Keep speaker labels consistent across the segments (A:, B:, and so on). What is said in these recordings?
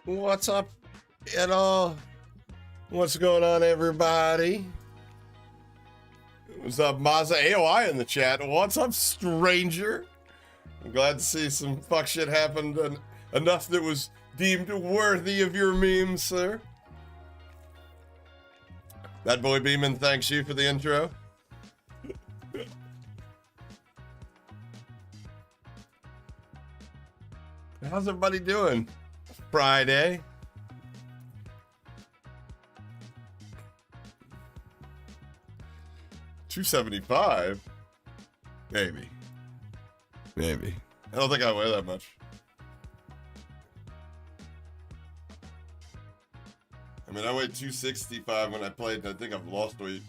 A: What's up, what's going on, everybody? What's up, Mazda AOI in the chat? What's up, stranger? I'm glad to see some fuck shit happened and enough that was deemed worthy of your memes, sir. That boy Beeman thanks you for the intro. How's everybody doing? Friday. $275? Maybe. I don't think I weigh that much. I mean, I weighed 265 when I played, and I think I've lost weight.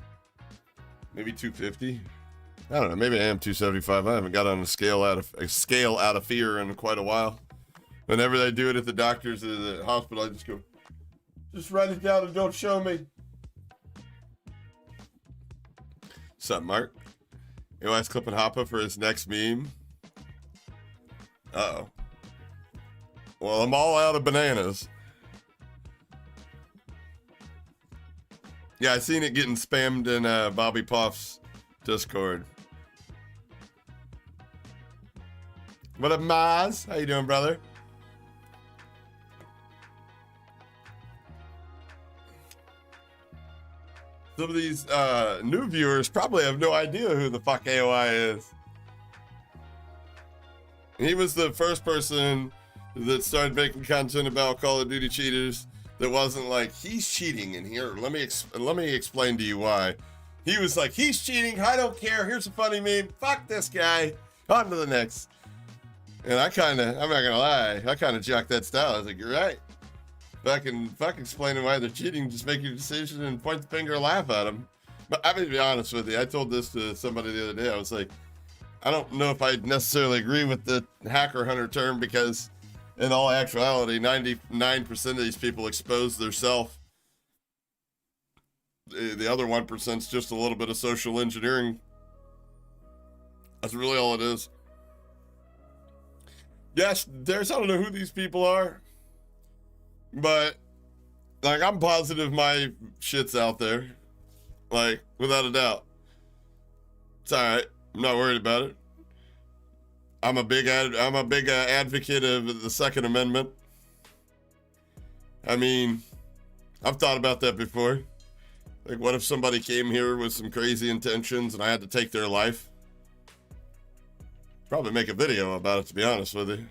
A: Maybe 250? I don't know. Maybe I am 275. I haven't got on a scale out of fear in quite a while. Whenever they do it at the doctors or the hospital, I just go, just write it down and don't show me. What's up, Mark? AOI's clipping Hoppa for his next meme. Uh-oh. Well, I'm all out of bananas. Yeah, I seen it getting spammed in Bobby Puff's Discord. What up, Maz? How you doing, brother? Some of these new viewers probably have no idea who the fuck AOI is. He was the first person that started making content about Call of Duty cheaters that wasn't like, he's cheating in here. Let me explain to you why. He was like, he's cheating. I don't care. Here's a funny meme. Fuck this guy. On to the next. And I'm not gonna lie, I kind of jocked that style. I was like, you're right. Fuck explaining why they're cheating, just make your decision and point the finger and laugh at them. But I'm gonna be honest with you. I told this to somebody the other day. I was like, I don't know if I necessarily agree with the hacker hunter term, because in all actuality, 99% of these people expose their self. The other 1% is just a little bit of social engineering. That's really all it is. Yes, I don't know who these people are, but like, I'm positive my shit's out there, like, without a doubt. It's all right. I'm not worried about it. I'm a big advocate of the Second Amendment. I mean, I've thought about that before. Like, what if somebody came here with some crazy intentions and I had to take their life? Probably make a video about it, to be honest with you.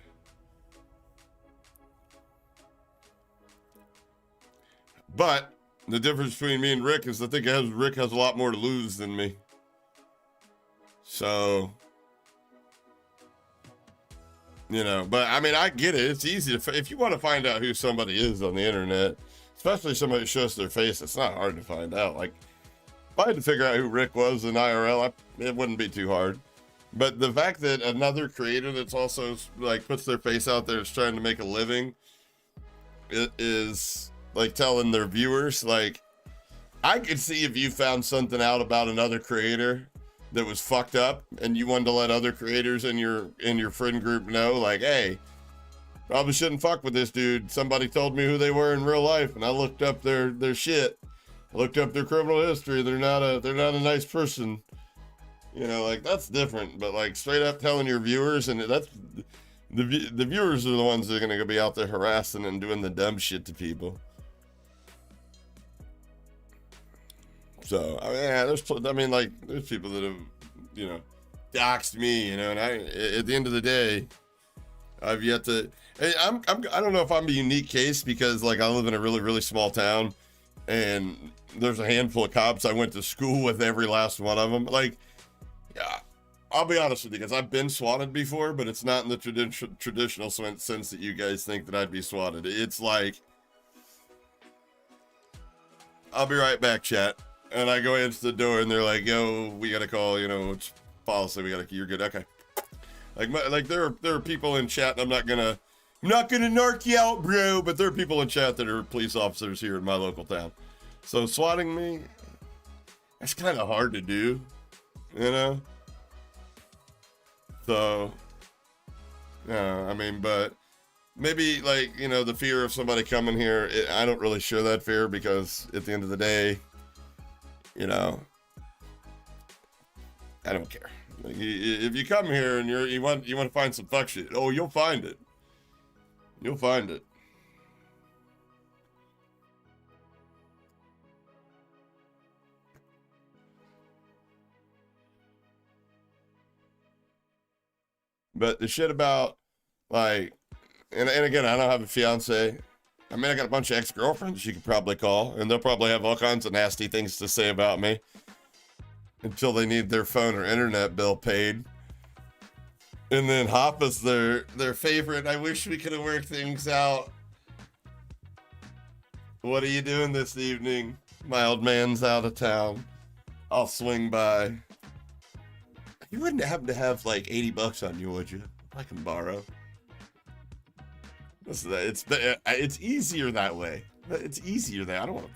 A: But the difference between me and Rick is I think Rick has a lot more to lose than me. So, you know, but I mean, I get it. It's easy to, if you want to find out who somebody is on the internet, especially somebody who shows their face, it's not hard to find out. Like, if I had to figure out who Rick was in IRL, it wouldn't be too hard. But the fact that another creator that's also like puts their face out there is trying to make a living, it is like telling their viewers, like, I could see if you found something out about another creator that was fucked up and you wanted to let other creators in your friend group know, like, hey, probably shouldn't fuck with this dude. Somebody told me who they were in real life and I looked up their shit. I looked up their criminal history. They're not a nice person. You know, like, that's different. But like, straight up telling your viewers, and that's the viewers are the ones that are going to be out there harassing and doing the dumb shit to people. So, I mean, yeah, there's people that have, you know, doxed me, you know, and at the end of the day, I've yet to, I don't know if I'm a unique case, because like, I live in a really, really small town and there's a handful of cops I went to school with, every last one of them. Like, yeah, I'll be honest with you, because I've been swatted before, but it's not in the traditional sense that you guys think that I'd be swatted. It's like, I'll be right back, chat. And I go into the door and they're like, yo, we got to call, you know, it's policy. You're good. Okay. Like there are people in chat, and I'm not gonna narc you out, bro, but there are people in chat that are police officers here in my local town. So swatting me, that's kind of hard to do, you know? So, yeah, I mean, but maybe like, you know, the fear of somebody coming here, I don't really share that fear because at the end of the day, you know, I don't care. Like, if you come here and you want to find some fuck shit, oh, you'll find it. You'll find it. But the shit about like, and again, I don't have a fiance. I mean, I got a bunch of ex-girlfriends you could probably call, and they'll probably have all kinds of nasty things to say about me until they need their phone or internet bill paid. And then Hoppa's their favorite. I wish we could have worked things out. What are you doing this evening? My old man's out of town. I'll swing by. You wouldn't happen to have like $80 on you, would you? I can borrow. It's easier that way. It's easier that I don't want to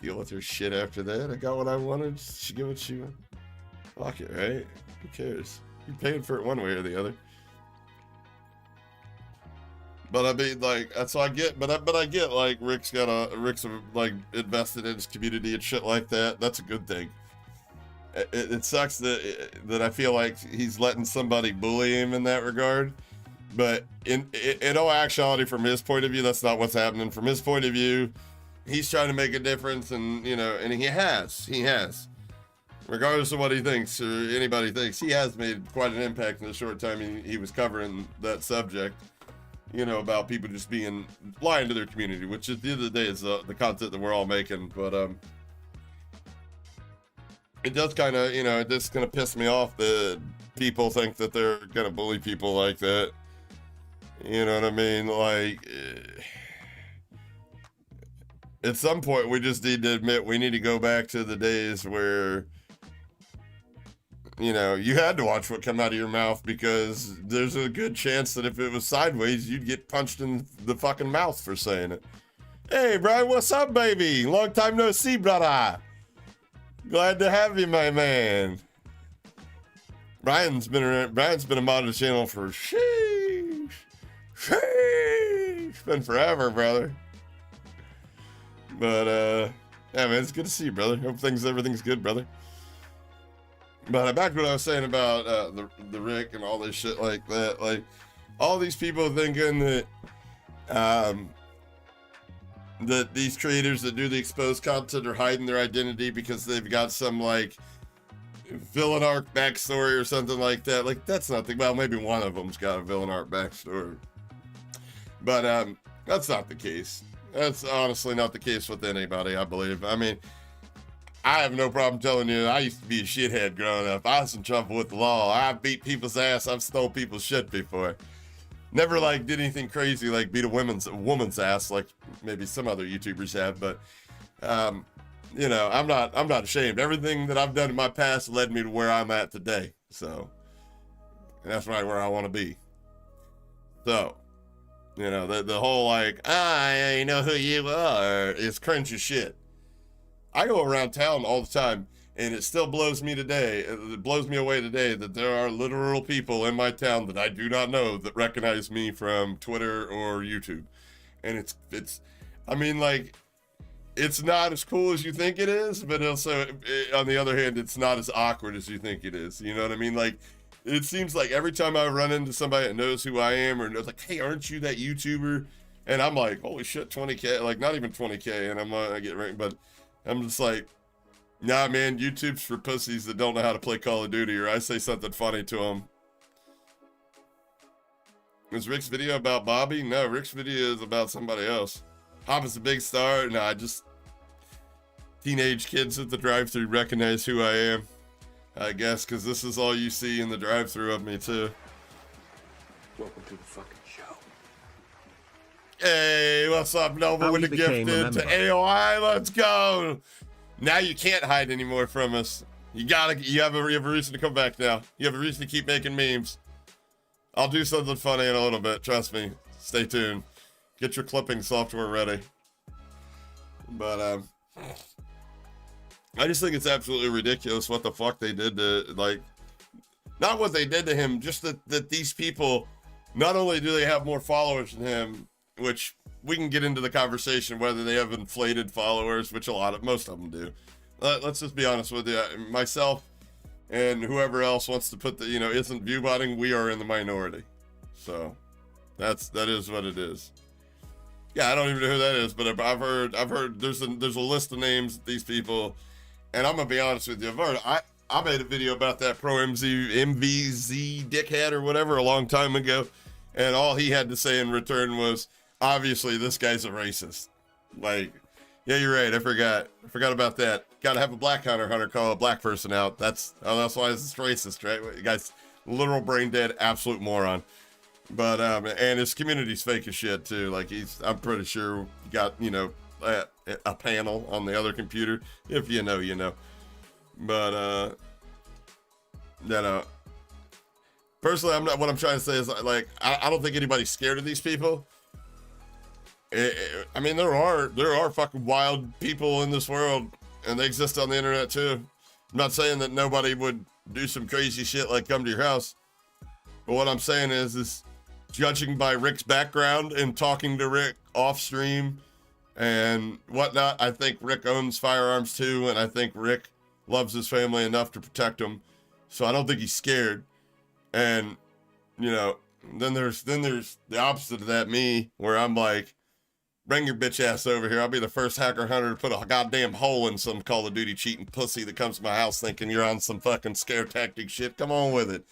A: deal with her shit after that. I got what I wanted. She get what she wanted. Fuck it, right? Who cares? You're paying for it one way or the other. But I mean, like, that's what I get. But I get like Rick's like invested in his community and shit like that. That's a good thing. It sucks that I feel like he's letting somebody bully him in that regard. But in all actuality, from his point of view, that's not what's happening. From his point of view, he's trying to make a difference, and you know, and he has. Regardless of what he thinks or anybody thinks, he has made quite an impact in the short time he was covering that subject. You know, about people just being lying to their community, which at the end of the day is the content that we're all making. But it does kind of, you know, it just kind of piss me off that people think that they're gonna bully people like that. You know what I mean? Like, at some point, we just need to admit we need to go back to the days where, you know, you had to watch what come out of your mouth because there's a good chance that if it was sideways, you'd get punched in the fucking mouth for saying it. Hey, Brian, what's up, baby? Long time no see, brother. Glad to have you, my man. Brian's been a mod of the channel for sheesh. It's been forever, brother. But yeah, man, it's good to see you, brother. Hope everything's good, brother. But back to what I was saying about the Rick and all this shit like that. Like, all these people thinking that that these creators that do the exposed content are hiding their identity because they've got some like villain arc backstory or something like that. Like, that's not the, well, maybe one of them's got a villain arc backstory, but that's not the case. That's honestly not the case with anybody, I believe. I mean, I have no problem telling you, I used to be a shithead growing up. I was in trouble with the law. I beat people's ass. I've stole people's shit before. Never like did anything crazy like beat a woman's ass like maybe some other YouTubers have, but you know, I'm not ashamed. Everything that I've done in my past led me to where I'm at today. So, and that's right where I want to be. So, you know, the whole like, I know who you are is cringe as shit. I go around town all the time, and it still blows me away today that there are literal people in my town that I do not know that recognize me from Twitter or YouTube. And it's, I mean, like, it's not as cool as you think it is, but also, on the other hand, it's not as awkward as you think it is. You know what I mean? Like, it seems like every time I run into somebody that knows who I am or knows, like, hey, aren't you that YouTuber? And I'm like, holy shit, 20K, like, not even 20K, and I get ranked, but I'm just like, nah, man, YouTube's for pussies that don't know how to play Call of Duty, or I say something funny to them. Was Rick's video about Bobby? No, Rick's video is about somebody else. Hoppa's a big star. Nah, just teenage kids at the drive-thru recognize who I am, I guess, because this is all you see in the drive-thru of me, too.
B: Welcome to the fucking show.
A: Hey, what's up, Nova, with the gifted to AOI? Let's go. Now you can't hide anymore from us. You have a reason to come back now. You have a reason to keep making memes. I'll do something funny in a little bit. Trust me. Stay tuned. Get your clipping software ready. But I just think it's absolutely ridiculous what the fuck they did to, like, not what they did to him, just that these people not only do they have more followers than him, which we can get into the conversation whether they have inflated followers, which most of them do. Let's just be honest with you. Myself and whoever else wants to put the, isn't view botting, we are in the minority. So that is what it is. Yeah, I don't even know who that is, but I've heard there's a list of names of these people, and I'm gonna be honest with you. I made a video about that pro MVZ dickhead or whatever a long time ago, and all he had to say in return was, obviously this guy's a racist. Like, yeah, you're right. I forgot about that. Got to have a black hunter call a black person out. That's why it's racist, right? You guys, literal brain dead, absolute moron. But and his community's fake as shit too. Like I'm pretty sure got a panel on the other computer. If you know, you know. But personally, I'm not. What I'm trying to say is like I don't think anybody's scared of these people. I mean, there are fucking wild people in this world, and they exist on the internet too. I'm not saying that nobody would do some crazy shit like come to your house, but what I'm saying is judging by Rick's background and talking to Rick off stream and whatnot, I think Rick owns firearms too, and I think Rick loves his family enough to protect them. So I don't think he's scared. And then there's the opposite of that, me, where I'm like, bring your bitch ass over here. I'll be the first hacker hunter to put a goddamn hole in some Call of Duty cheating pussy that comes to my house thinking you're on some fucking scare tactic shit. Come on with it.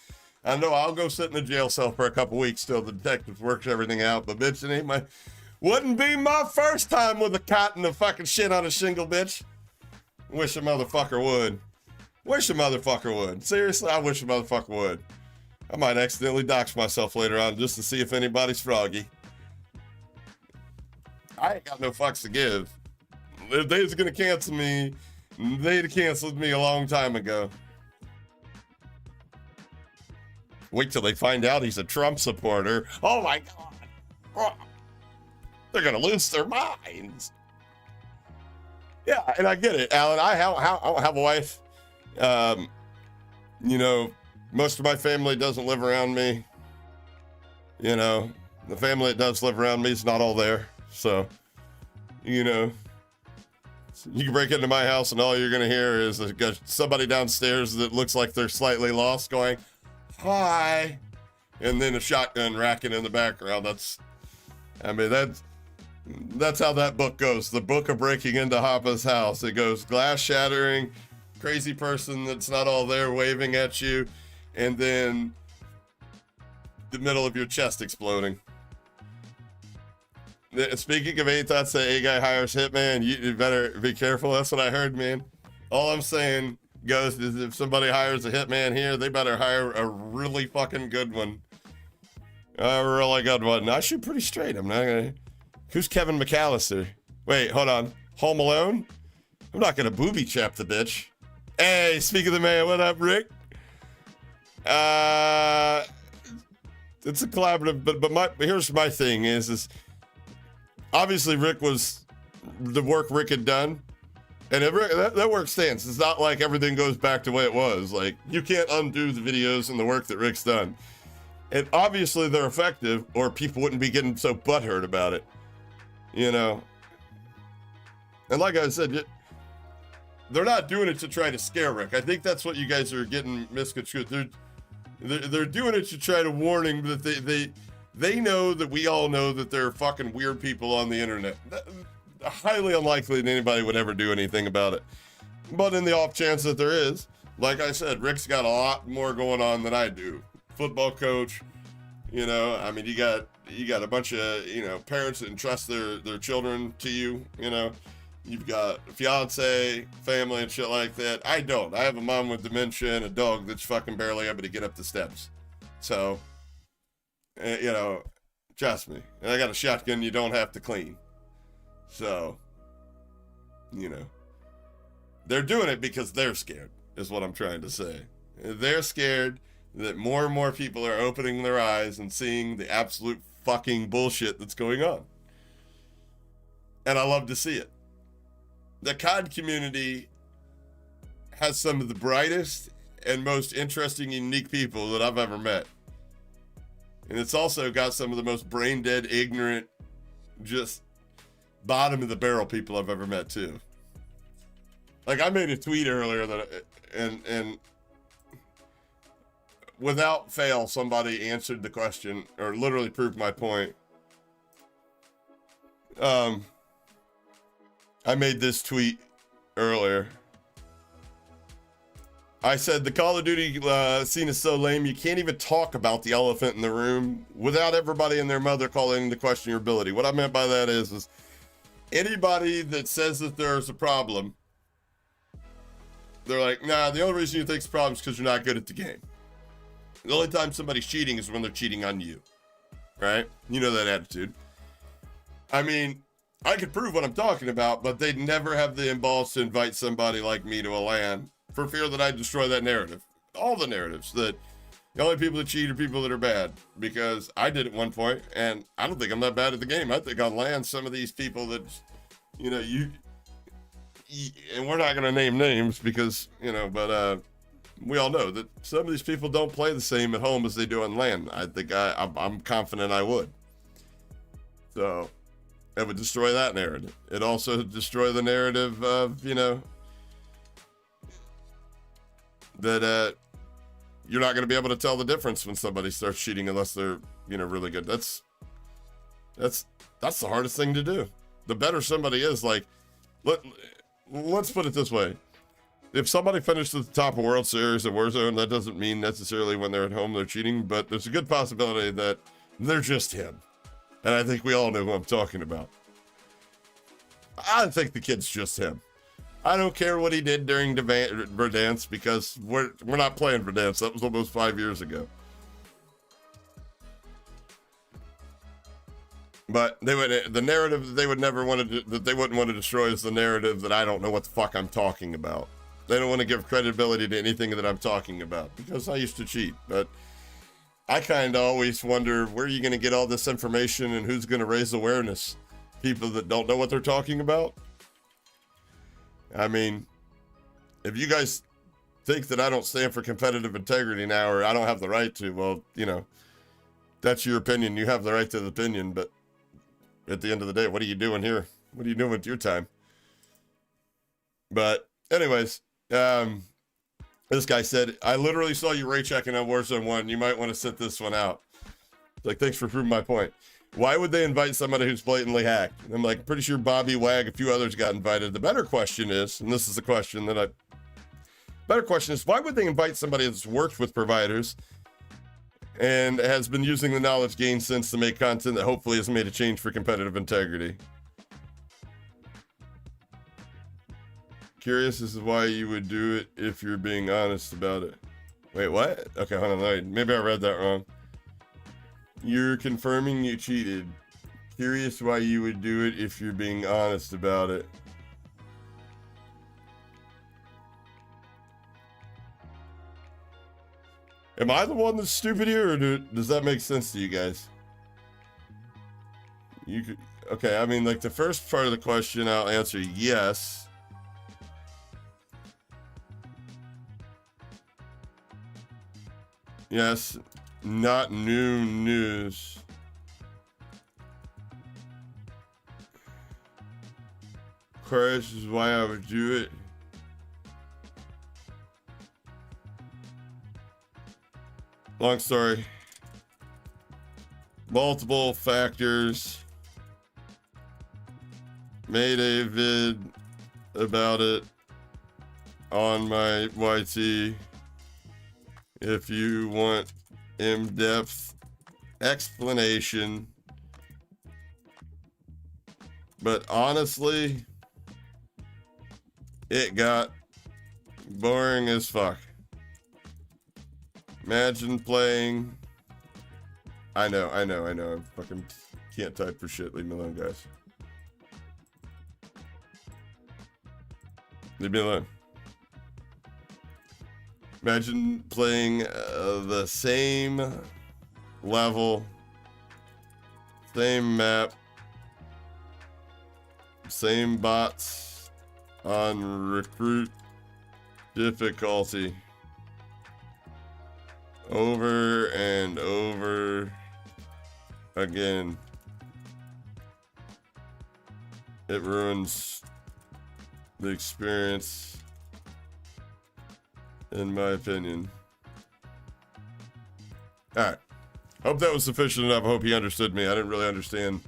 A: I know I'll go sit in a jail cell for a couple weeks till the detective works everything out, but bitch, wouldn't be my first time with a cot and a fucking shit on a shingle, bitch. Wish a motherfucker would. Seriously, I wish a motherfucker would. I might accidentally dox myself later on just to see if anybody's froggy. I ain't got no fucks to give. If they was gonna cancel me, they'd have canceled me a long time ago. Wait till they find out he's a Trump supporter. Oh my God. They're gonna lose their minds. Yeah, and I get it, Alan. I have a wife. Most of my family doesn't live around me. The family that does live around me is not all there. So, you can break into my house and all you're going to hear is somebody downstairs that looks like they're slightly lost going, hi, and then a shotgun racking in the background. That's how that book goes. The book of breaking into Hoppa's house. It goes glass shattering, crazy person that's not all there waving at you, and then the middle of your chest exploding. Speaking of 8 thoughts that a guy hires hitman, you better be careful. That's what I heard, man. All I'm saying is if somebody hires a hitman here, they better hire a really fucking good one. A really good one. I shoot pretty straight. I'm not gonna. Who's Kevin McAllister? Wait, hold on. Home Alone? I'm not gonna booby trap the bitch. Hey, speak of the man, what up, Rick? It's a collaborative, but here's my thing is obviously Rick was the work Rick had done, and that work stands. It's not like everything goes back to the way it was. Like, you can't undo the videos and the work that Rick's done. And obviously they're effective, or people wouldn't be getting so butthurt about it. And like I said, they're not doing it to try to scare Rick. I think that's what you guys are getting misconstrued. They're doing it to try to warn him that they know that we all know that there are fucking weird people on the internet. Highly unlikely that anybody would ever do anything about it. But in the off chance that there is, like I said, Rick's got a lot more going on than I do. Football coach, you got a bunch of, parents that entrust their children to you, You've got a fiance, family, and shit like that. I don't. I have a mom with dementia and a dog that's fucking barely able to get up the steps. So, trust me. And I got a shotgun you don't have to clean. So, they're doing it because they're scared, is what I'm trying to say. They're scared that more and more people are opening their eyes and seeing the absolute fucking bullshit that's going on. And I love to see it. The COD community has some of the brightest and most interesting, unique people that I've ever met. And it's also got some of the most brain dead, ignorant, just bottom of the barrel people I've ever met too. Like I made a tweet earlier that, and without fail, somebody answered the question or literally proved my point. I made this tweet earlier. I said the Call of Duty scene is so lame, you can't even talk about the elephant in the room without everybody and their mother calling into question your ability. What I meant by that is anybody that says that there's a problem, they're like, nah, the only reason you think it's a problem is because you're not good at the game. The only time somebody's cheating is when they're cheating on you, right? You know that attitude. I mean, I could prove what I'm talking about, but they'd never have the balls to invite somebody like me to a LAN for fear that I'd destroy that narrative. All the narratives that the only people that cheat are people that are bad, because I did at one point, and I don't think I'm that bad at the game. I think on LAN, some of these people that, you know, and we're not going to name names because, you know, but we all know that some of these people don't play the same at home as they do on LAN. I think I'm confident I would. So it would destroy that narrative. It also destroy the narrative of, you know, that you're not going to be able to tell the difference when somebody starts cheating unless they're, you know, really good. That's the hardest thing to do. The better somebody is, like, let's put it this way. If somebody finished at the top of World Series at Warzone, that doesn't mean necessarily when they're at home they're cheating, but there's a good possibility that they're just him. And I think we all know who I'm talking about. I think the kid's just him. I don't care what he did during Verdansk because we're not playing Verdansk. That was almost 5 years ago. But the narrative that they would never want to, that they wouldn't want to destroy is the narrative that I don't know what the fuck I'm talking about. They don't want to give credibility to anything that I'm talking about because I used to cheat. But I kind of always wonder, where are you going to get all this information and who's going to raise awareness? People that don't know what they're talking about? I mean, if you guys think that I don't stand for competitive integrity now, or I don't have the right to, well, you know, that's your opinion. You have the right to the opinion, but at the end of the day, what are you doing here? What are you doing with your time? But anyways, this guy said, I literally saw you ray checking on Warzone 1. You might want to sit this one out. Like, thanks for proving my point. Why would they invite somebody who's blatantly hacked? I'm like, pretty sure Bobby Wag, a few others got invited. The better question is, and this is the question that better question is, why would they invite somebody that's worked with providers and has been using the knowledge gained since to make content that hopefully has made a change for competitive integrity? Curious as to why you would do it if you're being honest about it. Wait, what? Okay, hold on. Maybe I read that wrong. You're confirming you cheated. Curious why you would do it if you're being honest about it. Am I the one that's stupid here, or does that make sense to you guys? You could, okay, I mean, like the first part of the question, I'll answer yes. Yes, not new news. Crash is why I would do it. Long story. Multiple factors. Made a vid about it on my YT. If you want in-depth explanation. But honestly, it got boring as fuck. Imagine playing. I know. I fucking can't type for shit. Leave me alone, guys. Leave me alone. Imagine playing the same level, same map, same bots on recruit difficulty over and over again, it ruins the experience, in my opinion. All right. Hope that was sufficient enough. I hope he understood me. I didn't really understand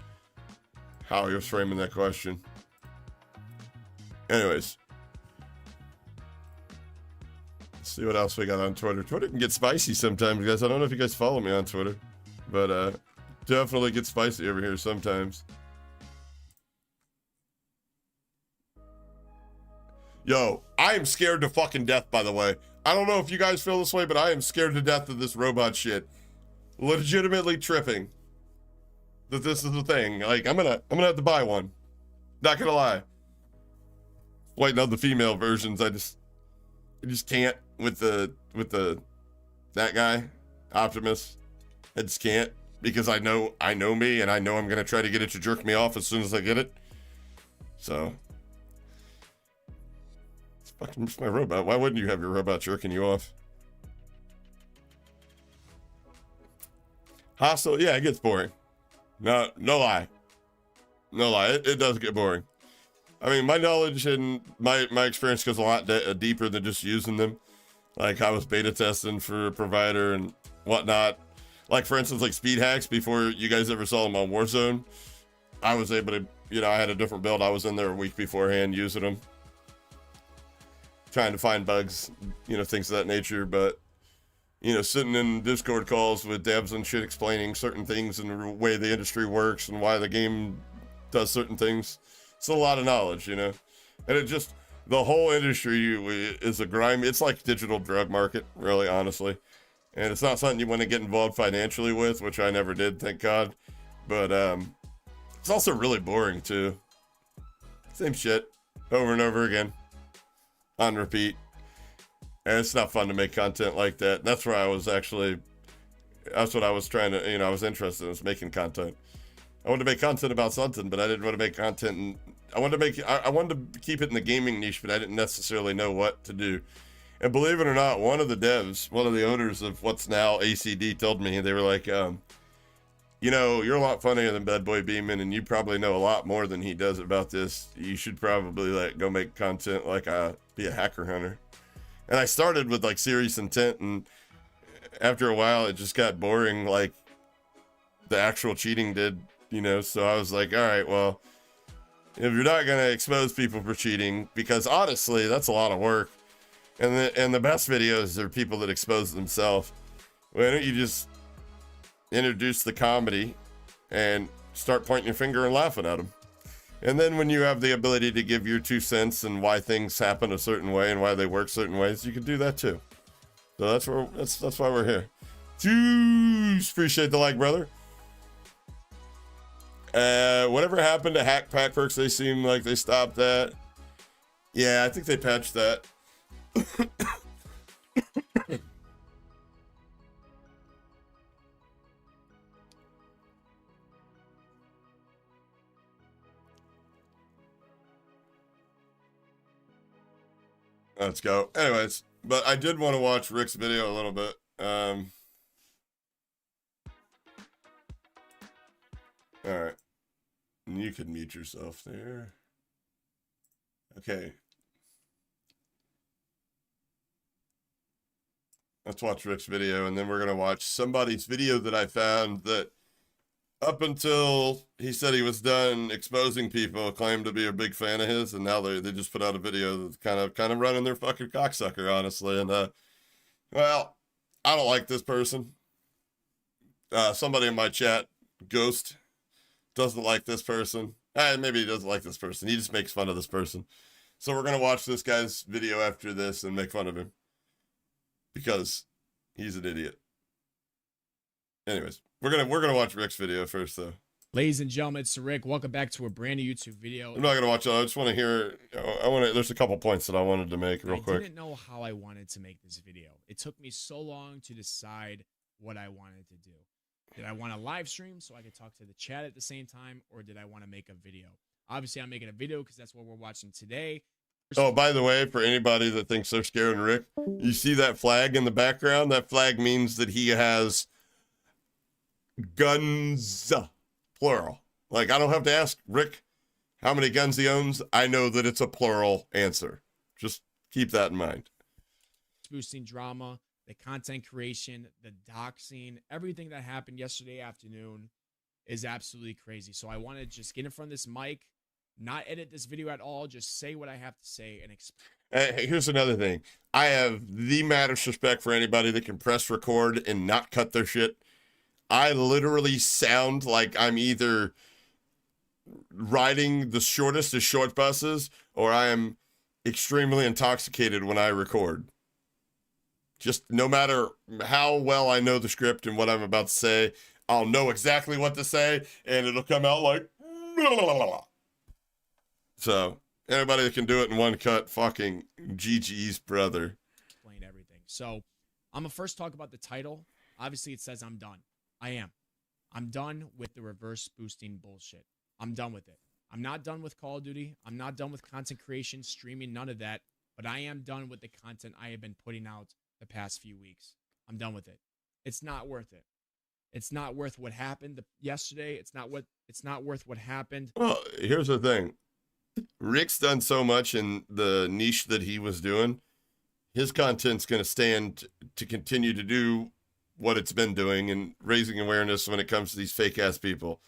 A: how he was framing that question. Anyways. Let's see what else we got on Twitter. Twitter can get spicy sometimes, guys. I don't know if you guys follow me on Twitter, but definitely get spicy over here sometimes. Yo, I am scared to fucking death, by the way. I don't know if you guys feel this way, but I am scared to death of this robot shit. Legitimately tripping that this is a thing. Like, I'm gonna have to buy one. Not gonna lie. Waiting on the female versions. I just can't with that guy, Optimus. I just can't, because I know me, and I know I'm gonna try to get it to jerk me off as soon as I get it. So it's fucking just my robot. Why wouldn't you have your robot jerking you off? Hostile, yeah, it gets boring. No lie. No lie, it does get boring. I mean, my knowledge and my experience goes a lot deeper than just using them. Like, I was beta testing for a provider and whatnot. Like, for instance, like speed hacks, before you guys ever saw them on Warzone, I was able to, I had a different build. I was in there a week beforehand using them. Trying to find bugs, things of that nature, but sitting in Discord calls with devs and shit explaining certain things and the way the industry works and why the game does certain things. It's a lot of knowledge, And it just, the whole industry is a grime. It's like digital drug market, really, honestly. And it's not something you want to get involved financially with, which I never did, thank God. But it's also really boring, too. Same shit over and over again on repeat. And it's not fun to make content like that. That's where that's what I was trying to, I was interested in, was making content. I wanted to make content about something, but I didn't want to make content. I wanted to keep it in the gaming niche, but I didn't necessarily know what to do. And believe it or not, one of the owners of what's now ACD told me, they were like, you're a lot funnier than Bad Boy Beeman, and you probably know a lot more than he does about this. You should probably go make content, be a hacker hunter. And I started with serious intent, and after a while it just got boring, like the actual cheating did, so I was like, all right, well, if you're not going to expose people for cheating, because honestly, that's a lot of work. And the best videos are people that expose themselves. Why don't you just introduce the comedy and start pointing your finger and laughing at them? And then when you have the ability to give your 2 cents and why things happen a certain way and why they work certain ways, you can do that too. So that's why we're here. Jeez, appreciate the like, brother. Whatever happened to hack pack perks? They seem like they stopped that. Yeah, I think they patched that. Let's go. Anyways, but I did want to watch Rick's video a little bit. All right. You can mute yourself there. Okay. Let's watch Rick's video, and then we're going to watch somebody's video that I found that up until he said he was done exposing people, claimed to be a big fan of his, and now they just put out a video that's kind of running their fucking cocksucker, honestly. And well, I don't like this person. Somebody in my chat, Ghost, doesn't like this person. Maybe he doesn't like this person. He just makes fun of this person. So we're gonna watch this guy's video after this and make fun of him because he's an idiot. Anyways, we're gonna watch Rick's video first, though.
C: Ladies and gentlemen, it's Rick. Welcome back to a brand new YouTube video.
A: I'm not gonna watch it. I just want to hear. There's a couple points that I wanted to make real quick.
C: I didn't know how I wanted to make this video. It took me so long to decide what I wanted to do. Did I want to live stream so I could talk to the chat at the same time, or did I want to make a video? Obviously, I'm making a video because that's what we're watching today.
A: Oh, by the way, for anybody that thinks they're scaring Rick, you see that flag in the background? That flag means that he has guns, plural. Like, I don't have to ask Rick how many guns he owns. I know that it's a plural answer. Just keep that in mind.
C: Boosting drama, the content creation, the doxing, everything that happened yesterday afternoon is absolutely crazy. So I want to just get in front of this mic, not edit this video at all, just say what I have to say and explain.
A: Hey, here's another thing. I have the maddest respect for anybody that can press record and not cut their shit. I literally sound like I'm either riding the shortest of short buses or I am extremely intoxicated when I record. Just no matter how well I know the script and what I'm about to say, I'll know exactly what to say and it'll come out like blah, blah, blah, blah. So anybody that can do it in one cut, fucking GG's, brother.
C: Explain everything. So I'm gonna first talk about the title. Obviously it says I'm done. I am. I'm done with the reverse boosting bullshit. I'm done with it. I'm not done with Call of Duty. I'm not done with content creation, streaming, none of that. But I am done with the content I have been putting out the past few weeks. I'm done with it. It's not worth it. It's not worth what happened yesterday. It's not worth what happened.
A: Well, here's the thing. Rick's done so much in the niche that he was doing. His content's going to stand to continue to do what it's been doing and raising awareness when it comes to these fake ass people.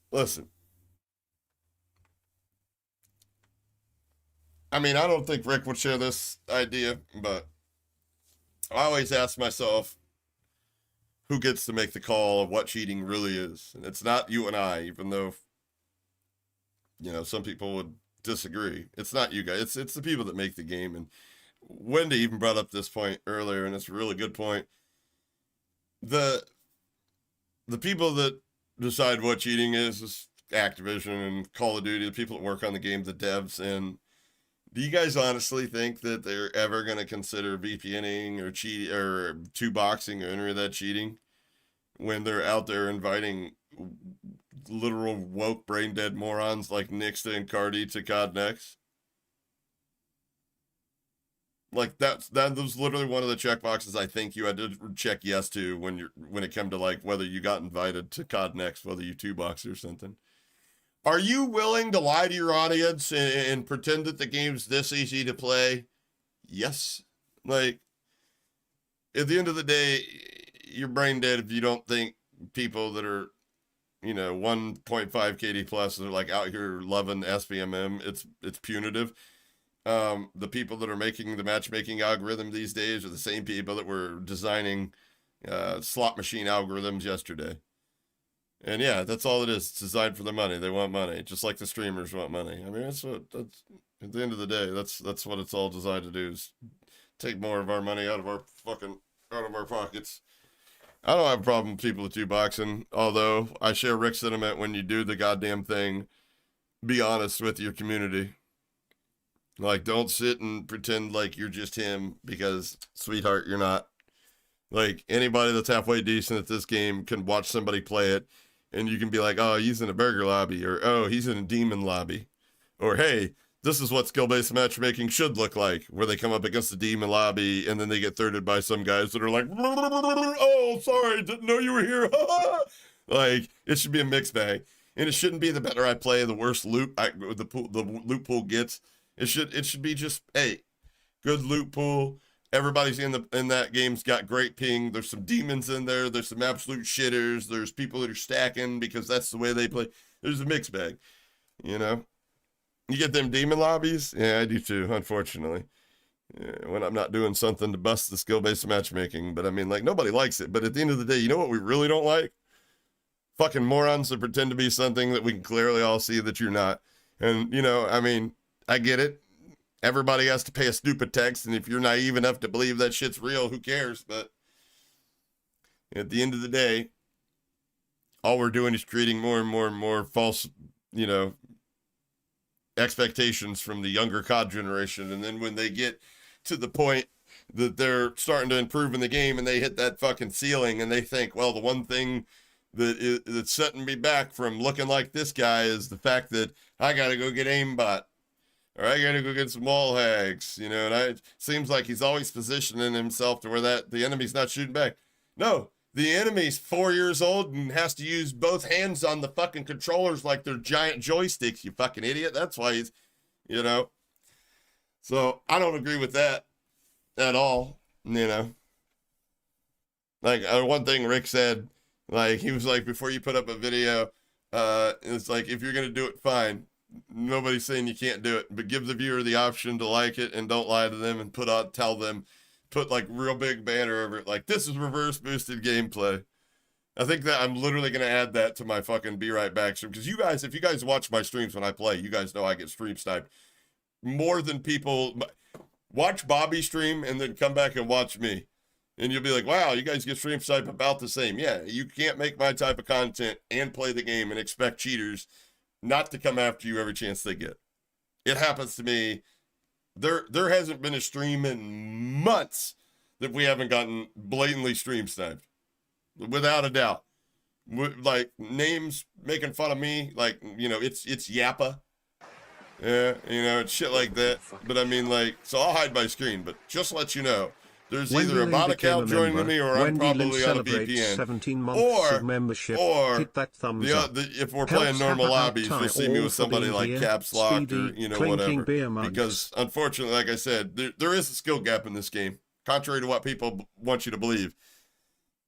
A: Listen. I mean, I don't think Rick would share this idea, but I always ask myself, who gets to make the call of what cheating really is? And it's not you and I, even though, you know, some people would disagree. It's not you guys. It's the people that make the game. And Wendy even brought up this point earlier, and it's a really good point. The people that decide what cheating is Activision and Call of Duty, the people that work on the game, the devs. And do you guys honestly think that they're ever going to consider VPNing or cheating or two-boxing or any of that cheating when they're out there inviting literal woke brain dead morons like Nixa and Cardi to COD Next? Like that was literally one of the checkboxes I think you had to check yes to when it came to like whether you got invited to COD Next, whether you two-box or something. Are you willing to lie to your audience and pretend that the game's this easy to play? Yes. Like, at the end of the day, you're brain dead if you don't think people that are, you know, 1.5 KD plus are like out here loving SBMM. It's punitive. The people that are making the matchmaking algorithm these days are the same people that were designing slot machine algorithms yesterday. And yeah, that's all it is. It's designed for the money. They want money, just like the streamers want money. I mean, that's at the end of the day, that's what it's all designed to do, is take more of our money out of our pockets. I don't have a problem with people with two-boxing, although I share Rick's sentiment. When you do the goddamn thing, be honest with your community. Like, don't sit and pretend like you're just him, because, sweetheart, you're not. Like, anybody that's halfway decent at this game can watch somebody play it, and you can be like, oh, he's in a burger lobby, or oh, he's in a demon lobby, or hey, this is what skill-based matchmaking should look like, where they come up against the demon lobby, and then they get thirded by some guys that are like, oh, sorry, didn't know you were here. Like, it should be a mixed bag, and it shouldn't be the better I play, the worse loot the loot pool gets. It should be just, hey, good loot pool. Everybody's in that game's got great ping. There's some demons in there. There's some absolute shitters. There's people that are stacking because that's the way they play. There's a mixed bag, you know. You get them demon lobbies? Yeah, I do too, unfortunately. Yeah, when I'm not doing something to bust the skill-based matchmaking. But I mean, like, nobody likes it. But at the end of the day, you know what we really don't like? Fucking morons that pretend to be something that we can clearly all see that you're not. And, you know, I mean, I get it. Everybody has to pay a stupid tax, and if you're naive enough to believe that shit's real, who cares? But at the end of the day, all we're doing is creating more and more and more false, you know, expectations from the younger COD generation. And then when they get to the point that they're starting to improve in the game and they hit that fucking ceiling and they think, well, the one thing that's setting me back from looking like this guy is the fact that I got to go get aimbot. Or I gotta go get some wall hacks, you know, and it seems like he's always positioning himself to where that the enemy's not shooting back. No, The enemy's 4 years old and has to use both hands on the fucking controllers like they're giant joysticks, you fucking idiot. That's why he's, you know. So I don't agree with that at all, you know. Like one thing Rick said, like he was like, before you put up a video, it's like, if you're going to do it, fine. Nobody's saying you can't do it, but give the viewer the option to like it and don't lie to them and tell them, put like real big banner over it. Like, this is reverse boosted gameplay. I think that I'm literally going to add that to my fucking Be Right Back stream. Because you guys, if you guys watch my streams when I play, you guys know I get stream sniped more than people. Watch Bobby stream and then come back and watch me. And you'll be like, wow, you guys get stream sniped about the same. Yeah, you can't make my type of content and play the game and expect cheaters not to come after you every chance they get. It happens to me. There hasn't been a stream in months that we haven't gotten blatantly stream sniped. Without a doubt. Like, names making fun of me, like, you know, it's Yappa. Yeah, you know, it's shit like that. But I mean, like, so I'll hide my screen, but just to let you know, there's either a bot account joining me or I'm probably on a VPN.
D: 17 months of membership. Hit that thumbs up.
A: If we're playing normal lobbies, you'll see me with somebody like Caps Lock or, you know, whatever. Because, unfortunately, like I said, there is a skill gap in this game, contrary to what people want you to believe.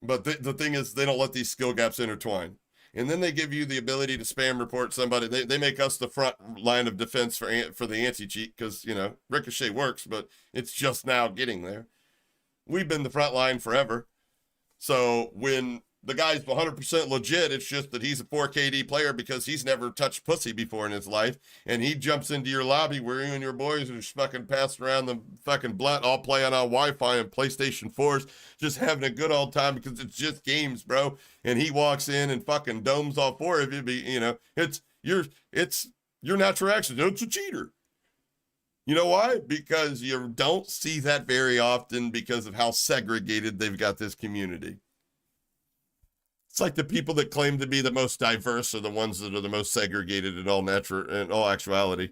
A: But the thing is, they don't let these skill gaps intertwine. And then they give you the ability to spam report somebody. They make us the front line of defense for the anti-cheat because, you know, Ricochet works, but it's just now getting there. We've been the front line forever. So when the guy's 100% legit, it's just that he's a 4KD player because he's never touched pussy before in his life. And he jumps into your lobby where you and your boys are fucking passing around the fucking blunt, all playing on Wi-Fi and PlayStation 4s, just having a good old time because it's just games, bro. And he walks in and fucking domes all four of you. You know, it's your natural reaction. It's a cheater. You know why? Because you don't see that very often because of how segregated they've got this community. It's like the people that claim to be the most diverse are the ones that are the most segregated in all actuality.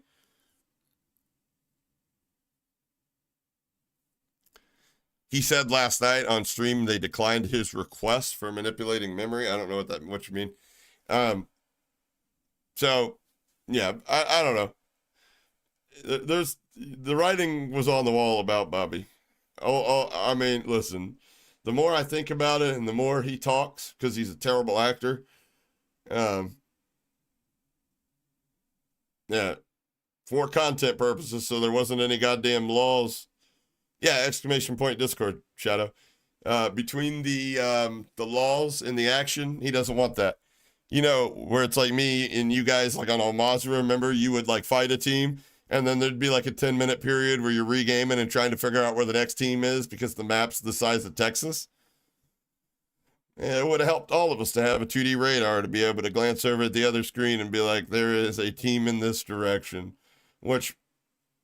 A: He said last night on stream they declined his request for manipulating memory. I don't know what you mean. So yeah, I don't know. The writing was on the wall about Bobby. I mean, listen, the more I think about it and the more he talks, because he's a terrible actor. Yeah, for content purposes, so there wasn't any goddamn laws. Yeah, exclamation point Discord, Shadow. Between the laws and the action, he doesn't want that. You know, where it's like me and you guys, like on Almazra, remember, you would like fight a team, and then there'd be like a 10-minute period where you're regaming and trying to figure out where the next team is because the map's the size of Texas. Yeah, it would have helped all of us to have a 2D radar to be able to glance over at the other screen and be like, there is a team in this direction, which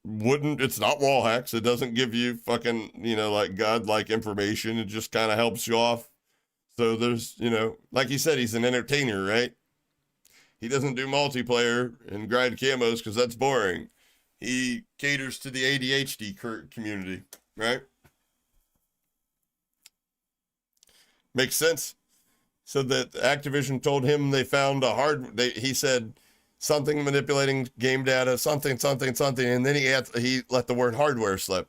A: it's not wall hacks. It doesn't give you fucking, you know, like godlike information. It just kind of helps you off. So there's, you know, like he said, he's an entertainer, right? He doesn't do multiplayer and grind camos because that's boring. He caters to the ADHD community, right? Makes sense. So that Activision told him they found he said something manipulating game data, something, and then he let the word hardware slip.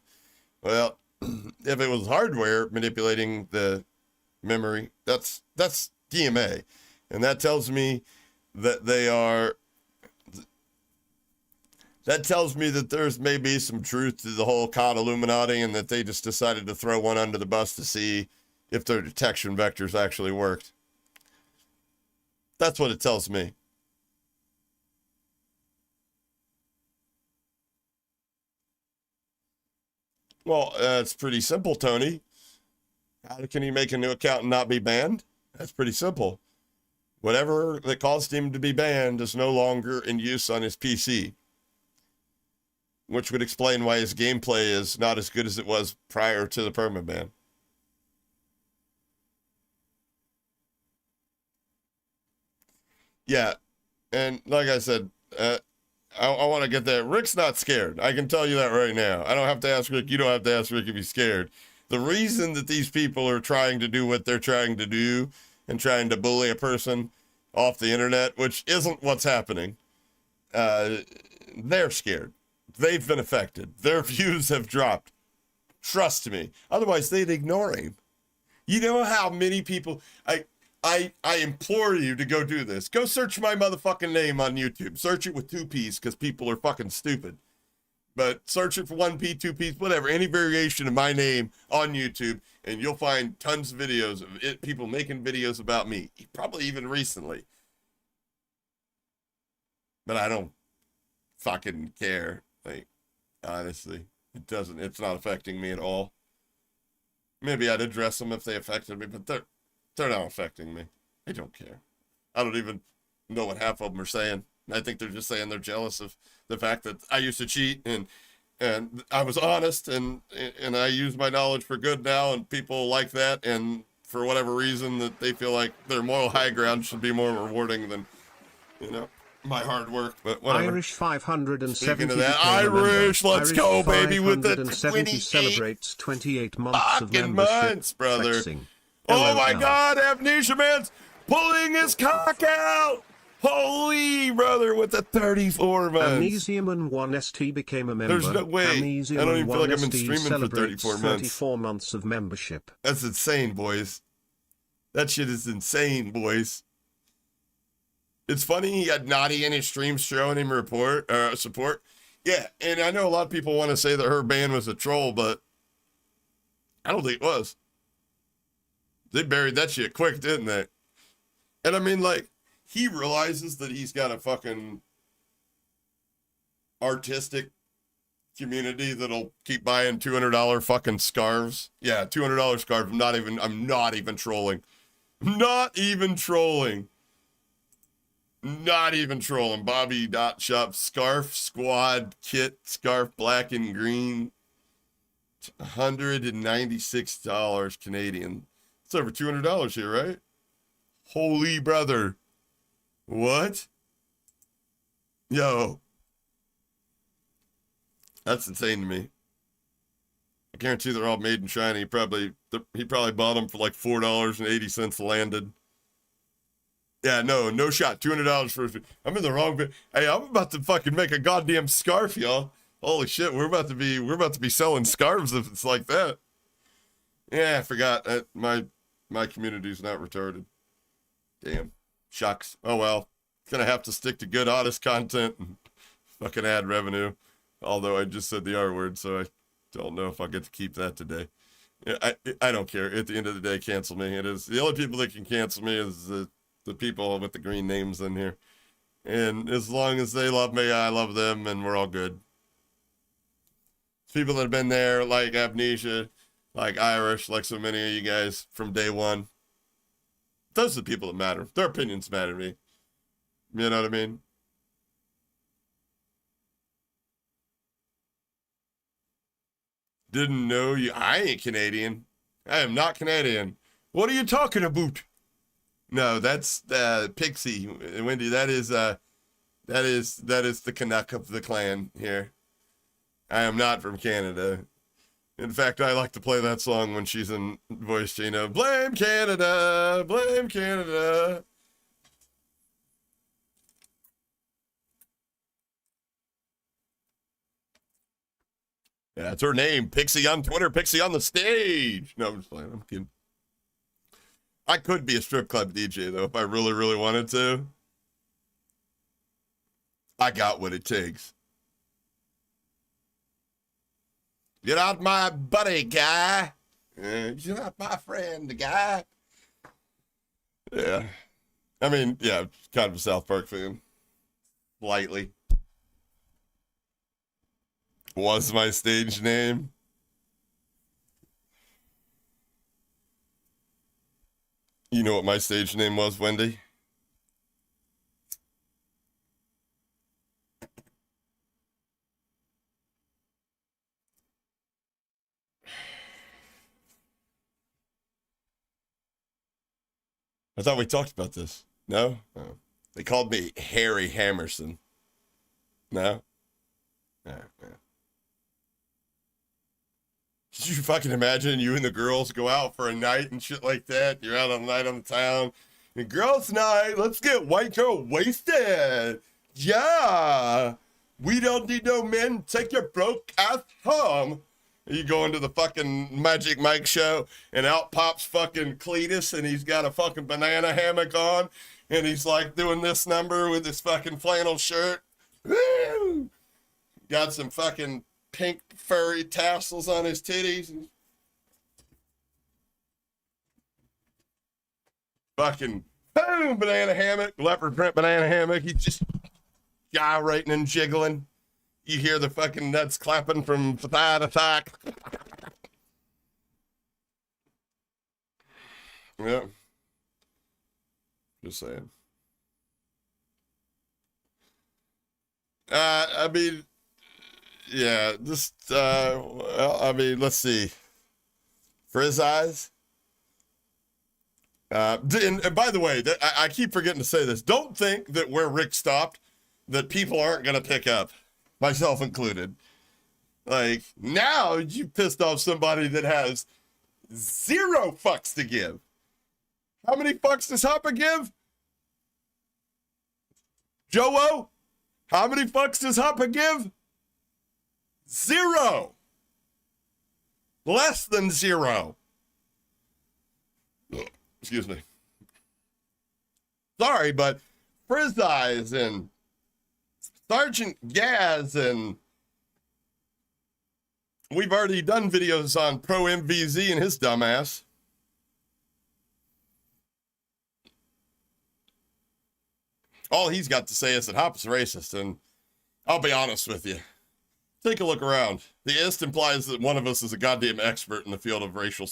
A: Well, if it was hardware manipulating the memory, that's DMA. And that tells me that that tells me that there's maybe some truth to the whole COD Illuminati and that they just decided to throw one under the bus to see if their detection vectors actually worked. That's what it tells me. Well, it's pretty simple, Tony. How can he make a new account and not be banned? That's pretty simple. Whatever that caused him to be banned is no longer in use on his PC, which would explain why his gameplay is not as good as it was prior to the permaban. Yeah, and like I said, I want to get that. Rick's not scared. I can tell you that right now. I don't have to ask Rick. You don't have to ask Rick if he's scared. The reason that these people are trying to do what they're trying to do and trying to bully a person off the internet, which isn't what's happening, they're scared. They've been affected. Their views have dropped. Trust me. Otherwise, they'd ignore him. You know how many people... I implore you to go do this. Go search my motherfucking name on YouTube. Search it with 2 P's because people are fucking stupid. But search it for 1 P, 2 P's, whatever. Any variation of my name on YouTube, and you'll find tons of videos of it, people making videos about me. Probably even recently. But I don't fucking care. Like, honestly, it's not affecting me at all. Maybe I'd address them if they affected me, but they're not affecting me. I don't care. I don't even know what half of them are saying. I think they're just saying they're jealous of the fact that I used to cheat and I was honest and I use my knowledge for good now, and people like that, and for whatever reason that they feel like their moral high ground should be more rewarding than, my hard work. But whatever.
D: Irish 570.
A: Speaking of that, Irish, let's go, baby, with the
D: 28 celebrates 28 months of membership.
A: Months, brother. Oh my God, Amnesia Man's pulling his cock out. Holy brother, with the 34 months.
D: Amnesium 1ST became a member.
A: There's no way.
D: Amnesium
A: I don't even feel like I've been
D: 1ST
A: streaming for 34 months.
D: 34 months of membership.
A: That's insane, boys. That shit is insane, boys. It's funny he had Naughty in his streams showing him support. Yeah, and I know a lot of people want to say that her ban was a troll, but I don't think it was. They buried that shit quick, didn't they? And I mean, like, he realizes that he's got a fucking artistic community that'll keep buying $200 fucking scarves. Yeah, $200 scarf. I'm not even trolling. Not even trolling. Not even trolling. Bobby.shop scarf squad kit scarf black and green. $196 Canadian. It's over $200 here, right? Holy brother. What? Yo. That's insane to me. I guarantee they're all made in China. He probably bought them for like $4.80 landed. Yeah, no shot. $200 for. I'm in the wrong bit. Hey, I'm about to fucking make a goddamn scarf, y'all. Holy shit, we're about to be selling scarves if it's like that. Yeah, I forgot that my community's not retarded. Damn. Shucks. Oh well. Gonna have to stick to good, honest content and fucking ad revenue. Although I just said the R word, so I don't know if I'll get to keep that today. Yeah, I don't care. At the end of the day, cancel me. It is the only people that can cancel me is the people with the green names in here. And as long as they love me, I love them, and we're all good. People that have been there, like Amnesia, like Irish, like so many of you guys from day one. Those are the people that matter. Their opinions matter to me. You know what I mean? Didn't know you. I ain't Canadian. I am not Canadian. What are you talking about? No, that's Pixie. Wendy, that is the Canuck of the clan here. I am not from Canada. In fact, I like to play that song when she's in voice chain. Blame Canada, blame Canada. Yeah, that's her name. Pixie on Twitter, Pixie on the stage. No, I'm just playing. I'm kidding. I could be a strip club DJ, though, if I really, really wanted to. I got what it takes. Get out my buddy, guy. You're not my friend, guy. Yeah. I mean, yeah, kind of a South Park fan. Lightly. Was my stage name. You know what my stage name was, Wendy? I thought we talked about this. No? Oh. They called me Harry Hammerson. No? Yeah. Could you fucking imagine you and the girls go out for a night and shit like that? You're out on a night on the town. And girls' night, let's get white girl wasted. Yeah. We don't need no men. Take your broke ass home. You go into the fucking Magic Mike show and out pops fucking Cletus and he's got a fucking banana hammock on and he's like doing this number with his fucking flannel shirt. Woo! Got some fucking pink furry tassels on his titties. Fucking boom, banana hammock, leopard print banana hammock. He's just gyrating and jiggling. You hear the fucking nuts clapping from thigh to thigh. Yeah. Just saying. I mean, yeah, just, well, I mean, let's see. Frizz eyes. And by the way, I keep forgetting to say this. Don't think that where Rick stopped, that people aren't going to pick up, myself included. Like, now you pissed off somebody that has 0 fucks to give. How many fucks does Hopper give? Joe-O? How many fucks does Hopper give? 0. Less than 0. Excuse me. Sorry, but Frizz Eyes and Sergeant Gaz and we've already done videos on Pro MVZ and his dumbass. All he's got to say is that Hop's racist, and I'll be honest with you. Take a look around. The ist implies that one of us is a goddamn expert in the field of racial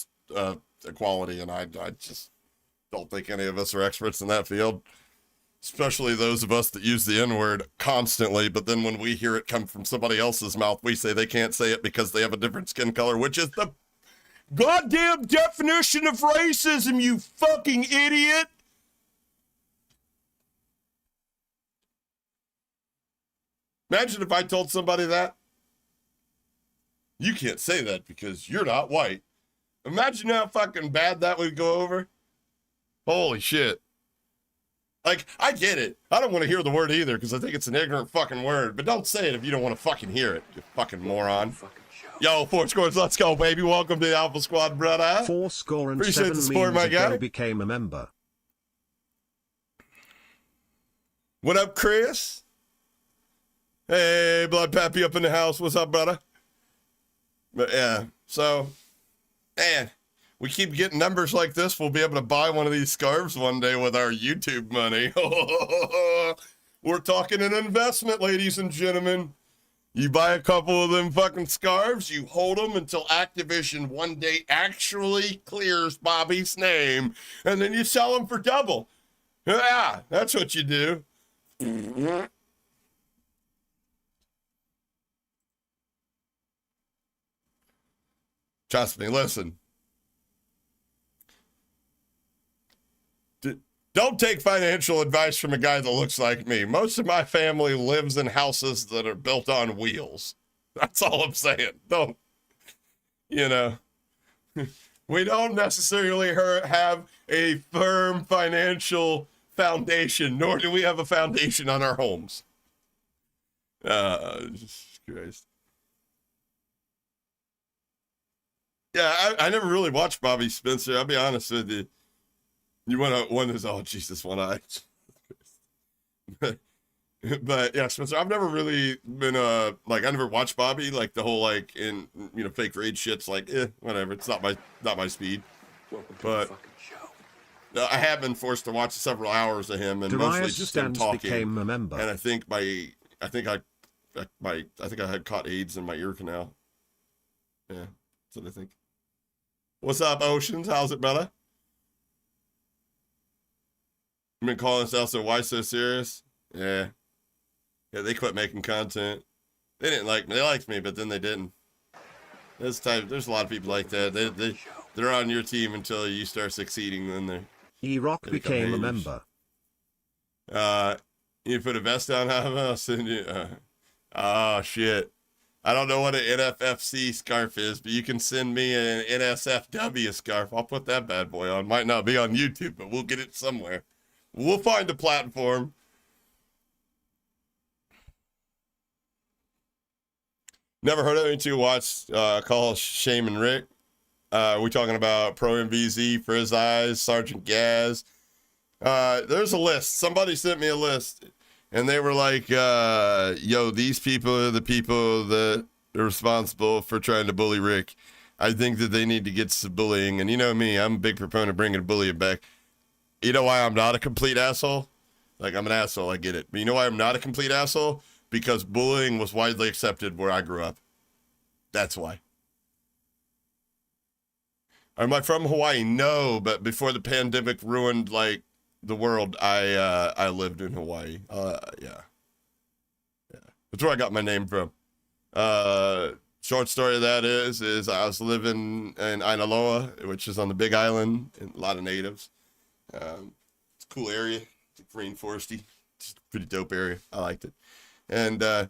A: equality, and I just don't think any of us are experts in that field. Especially those of us that use the N-word constantly, but then when we hear it come from somebody else's mouth, we say they can't say it because they have a different skin color, which is the goddamn definition of racism, you fucking idiot! Imagine if I told somebody that. You can't say that because you're not white. Imagine how fucking bad that would go over. Holy shit. Like, I get it. I don't want to hear the word either because I think it's an ignorant fucking word. But don't say it if you don't want to fucking hear it, you fucking moron. Yo, 4 scores, let's go, baby. Welcome to the Alpha Squad, brother.
D: 4 score and
A: Appreciate
D: 7
A: the support, my guy.
D: became a member.
A: What up, Chris? Hey, Blood Pappy up in the house. What's up, brother? But yeah, so, man, we keep getting numbers like this. We'll be able to buy one of these scarves one day with our YouTube money. We're talking an investment, ladies and gentlemen. You buy a couple of them fucking scarves, you hold them until Activision one day actually clears Bobby's name, and then you sell them for double. Yeah, that's what you do. Trust me, listen. Don't take financial advice from a guy that looks like me. Most of my family lives in houses that are built on wheels. That's all I'm saying. Don't, you know, we don't necessarily have a firm financial foundation, nor do we have a foundation on our homes. Jesus Christ. Yeah, I never really watched Bobby Spencer. I'll be honest with you. You want to one is oh Jesus one eye. But yeah, Spencer, I've never really been like I never watched Bobby like the whole like in fake raid shit's like whatever. It's not my speed. But I have been forced to watch several hours of him and mostly just him talking.
D: Became a member.
A: And I think I had caught AIDS in my ear canal. Yeah, that's what I think. What's up, Oceans? How's it, brother? You been calling us out, so why so serious? Yeah, they quit making content. They didn't like me. They liked me, but then they didn't. There's a lot of people like that. They're on your team until you start succeeding, then they're...
D: E-Rock became a member.
A: You put a vest on, I'll send you... oh, shit. I don't know what an NFFC scarf is, but you can send me an NSFW scarf. I'll put that bad boy on. Might not be on YouTube, but we'll get it somewhere. We'll find a platform. Never heard of it until you watched Call Shame and Rick. We talking about Pro MVZ, Frizz Eyes, Sergeant Gaz. There's a list. Somebody sent me a list, and they were like, yo, these people are the people that are responsible for trying to bully Rick. I think that they need to get some bullying. And you know me, I'm a big proponent of bringing bullying back. You know why I'm not a complete asshole? Like, I'm an asshole, I get it. But you know why I'm not a complete asshole? Because bullying was widely accepted where I grew up. That's why. Am I from Hawaii? No, but before the pandemic ruined, like, the world, I lived in Hawaii. Yeah. That's where I got my name from. Short story of that is I was living in Ainaloa, which is on the Big Island, and a lot of natives. It's a cool area. It's rainforesty. It's a pretty dope area. I liked it. And the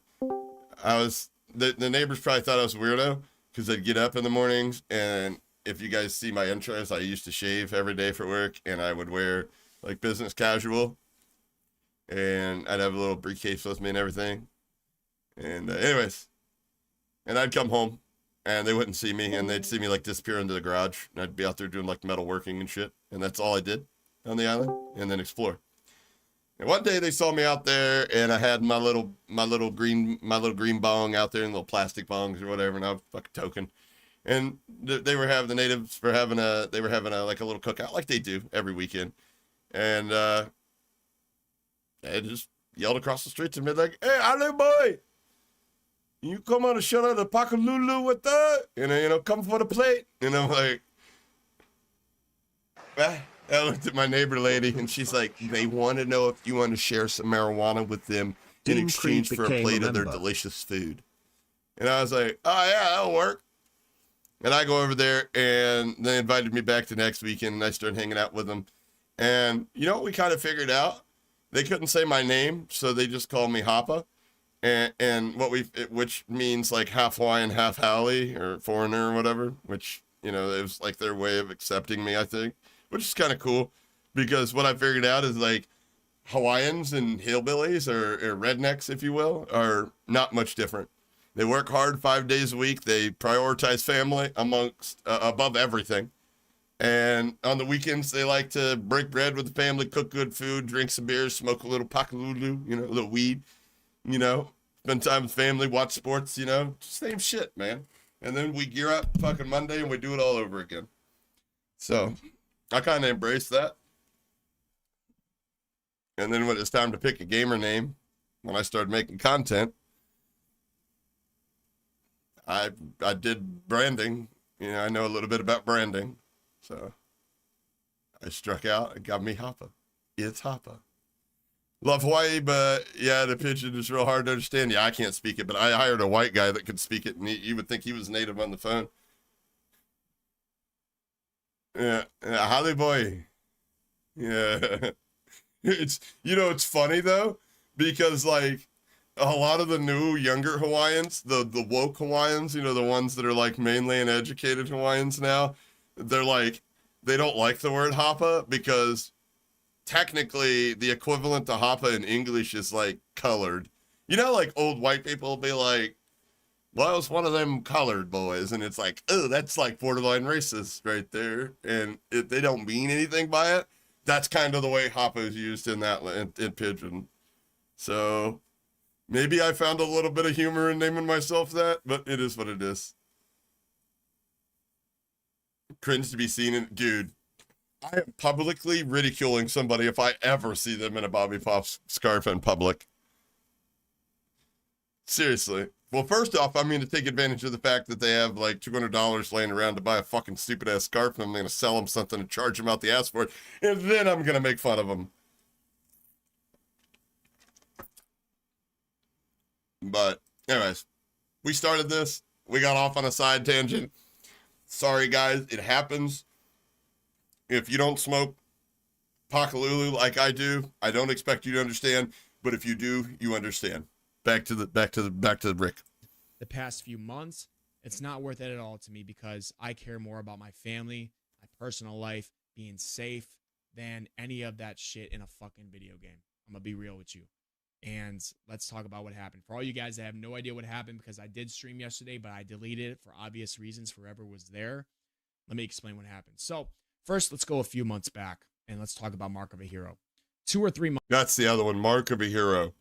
A: neighbors probably thought I was a weirdo because I'd get up in the mornings, and if you guys see my intros, I used to shave every day for work, and I would wear like business casual, and I'd have a little briefcase with me and everything. And anyways, and I'd come home, and they wouldn't see me, and they'd see me like disappear into the garage, and I'd be out there doing like metal working and shit, and that's all I did on the island, and then explore. And one day they saw me out there, and I had my little green bong out there, and little plastic bongs or whatever, and I was fucking token. And they were having the natives were having a like a little cookout like they do every weekend. And they just yelled across the street to me like, "Hey, Ale boy, you come on a shut out of Pakalulu with that? And come for the plate." And I'm like, ah. I looked at my neighbor lady, and she's like, "They want to know if you want to share some marijuana with them in exchange for a plate of their delicious food." And I was like, "Oh yeah, that'll work." And I go over there, and they invited me back the next weekend, and I started hanging out with them. And you know what we kind of figured out? They couldn't say my name, so they just called me Hapa, and which means like half Hawaiian, half Haole, or foreigner or whatever. Which it was like their way of accepting me, I think, which is kind of cool, because what I figured out is like Hawaiians and hillbillies or rednecks, if you will, are not much different. They work hard 5 days a week. They prioritize family above everything. And on the weekends, they like to break bread with the family, cook good food, drink some beers, smoke a little pakalulu, a little weed, spend time with family, watch sports, same shit, man. And then we gear up fucking Monday and we do it all over again. So I kind of embraced that. And then when it's time to pick a gamer name, when I started making content, I did branding. I know a little bit about branding. So I struck out and got me Hapa. It's Hapa. Love Hawaii, but yeah, the pidgin is real hard to understand. Yeah, I can't speak it, but I hired a white guy that could speak it, and you would think he was native on the phone. Yeah, Holly boy. Yeah. It's funny though, because like a lot of the new younger Hawaiians, the woke Hawaiians, the ones that are like mainland educated Hawaiians now, they're like, they don't like the word Hapa because technically the equivalent to Hapa in English is like colored. Like old white people will be like, "Well, it's one of them colored boys," and it's like, oh, that's like borderline racist right there, and they don't mean anything by it. That's kind of the way Hapa is used in pidgin. So maybe I found a little bit of humor in naming myself that, but it is what it is. Cringe to be seen in, dude. I am publicly ridiculing somebody if I ever see them in a Bobby Pops scarf in public. Seriously. Well, first off, I'm going to take advantage of the fact that they have like $200 laying around to buy a fucking stupid ass scarf, and I'm going to sell them something and charge them out the ass for it, and then I'm going to make fun of them. But anyways, we started this. We got off on a side tangent. Sorry, guys. It happens. If you don't smoke Pakalulu like I do, I don't expect you to understand. But if you do, you understand. Back to the Rick.
C: the past few months, it's not worth it at all to me because I care more about my family, my personal life, being safe than any of that shit in a fucking video game. I'm going to be real with you. And let's talk about what happened. For all you guys that have no idea what happened, because I did stream yesterday, but I deleted it for obvious reasons for whoever was there. Let me explain what happened. So first, let's go a few months back and let's talk about Mark of a Hero. 2 or 3 months.
A: That's the other one, Mark of a Hero.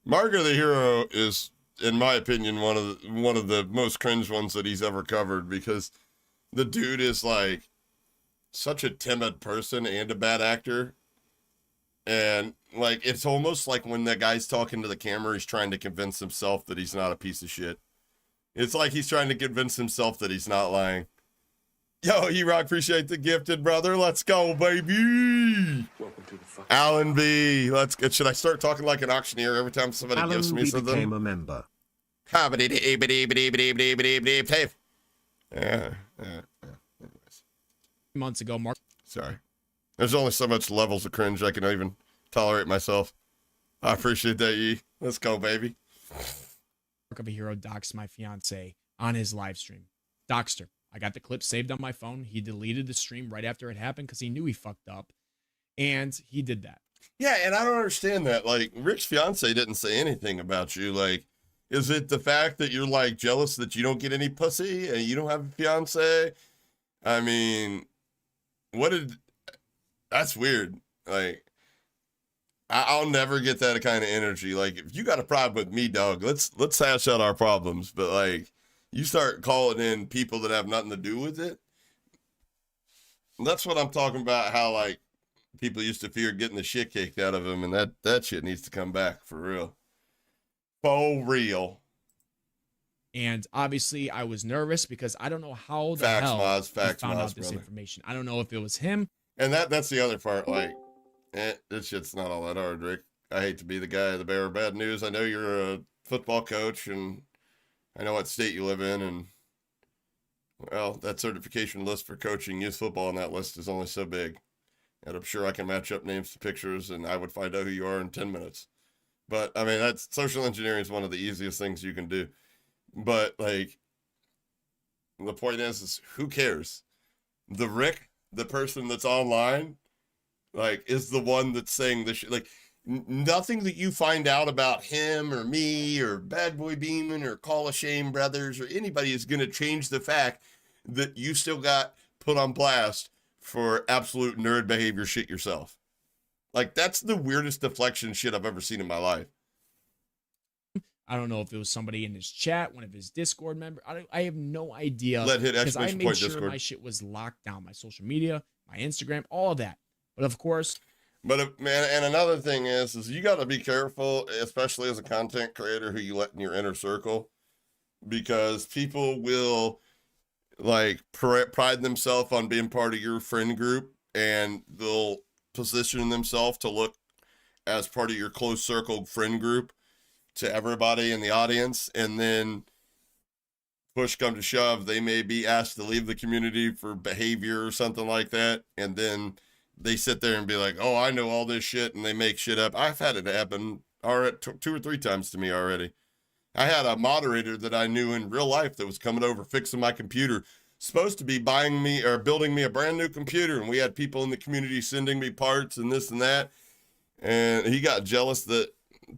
A: Mark of the Hero is, in my opinion, one of the most cringe ones that he's ever covered, because the dude is like such a timid person and a bad actor. And like, it's almost like when that guy's talking to the camera, he's trying to convince himself that he's not a piece of shit. It's like he's trying to convince himself that he's not lying. Yo, E-Rock, appreciate the gifted, brother. Let's go, baby.
B: Welcome to the fucking
A: Alan B. Let's get. Should I start talking like an auctioneer every time somebody
D: Alan
A: gives me
D: B
A: something?
D: became a member.
A: Yeah. Anyways.
C: Months ago, Mark.
A: Sorry. There's only so much levels of cringe I can even tolerate myself. I appreciate that, Yee. Let's go, baby.
C: Mark of a Hero doxed my fiance on his live stream. Doxed her. I got the clip saved on my phone. He deleted the stream right after it happened because he knew he fucked up. And he did that.
A: Yeah, and I don't understand that. Like, Rick's fiance didn't say anything about you. Like, is it the fact that you're, like, jealous that you don't get any pussy and you don't have a fiance? I mean, that's weird. Like, I'll never get that kind of energy. Like, if you got a problem with me, dog, let's hash out our problems. But, like, you start calling in people that have nothing to do with it. That's what I'm talking about, how, like, people used to fear getting the shit kicked out of them, and that shit needs to come back, for real. For real.
C: And obviously, I was nervous because I don't know how the
A: Facts,
C: hell
A: Moz,
C: he
A: facts,
C: found
A: Moz,
C: out this
A: brother.
C: information. I don't know if it was him.
A: And that's the other part, like, this shit's not all that hard, Rick. I hate to be the guy, the bearer of bad news. I know you're a football coach, and I know what state you live in, and, well, that certification list for coaching youth football on that list is only so big. And I'm sure I can match up names to pictures, and I would find out who you are in 10 minutes. But, I mean, that's social engineering is one of the easiest things you can do. But, like, the point is who cares? The Rick, the person that's online, like, is the one that's saying this shit. Like, nothing that you find out about him or me or Bad Boy Beeman or Call of Shame Brothers or anybody is going to change the fact that you still got put on blast for absolute nerd behavior shit yourself. Like, that's the weirdest deflection shit I've ever seen in my life.
C: I don't know if it was somebody in his chat, one of his Discord members. I have no idea.
A: Let hit
C: because I
A: exclamation
C: made
A: point
C: sure
A: Discord.
C: my shit was locked down. My social media, my Instagram, all of that. But of course,
A: But man, and another thing is you got to be careful, especially as a content creator who you let in your inner circle, because people will like pride themselves on being part of your friend group, and they'll position themselves to look as part of your close circle friend group to everybody in the audience, and then push come to shove, they may be asked to leave the community for behavior or something like that, and then they sit there and be like, oh, I know all this shit, and they make shit up. I've had it happen already 2 or 3 times to me already. I had a moderator that I knew in real life that was coming over fixing my computer, supposed to be buying me or building me a brand new computer, and we had people in the community sending me parts and this and that, and he got jealous that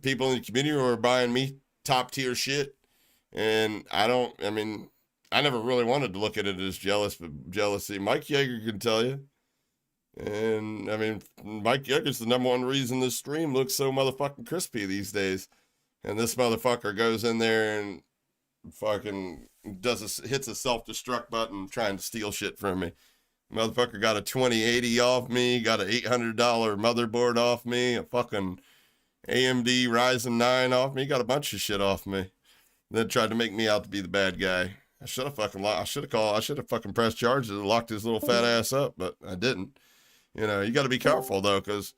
A: people in the community were buying me top tier shit. And I never really wanted to look at it as jealousy. Mike Yeager can tell you. And I mean, Mike Yeager's the #1 reason this stream looks so motherfucking crispy these days. And this motherfucker goes in there and fucking hits a self-destruct button trying to steal shit from me. Motherfucker got a 2080 off me, got an $800 motherboard off me, a fucking AMD Ryzen 9 off me, got a bunch of shit off me. Then tried to make me out to be the bad guy. I should have fucking pressed charges and locked his little fat ass up, but I didn't. You know, you got to be careful though, because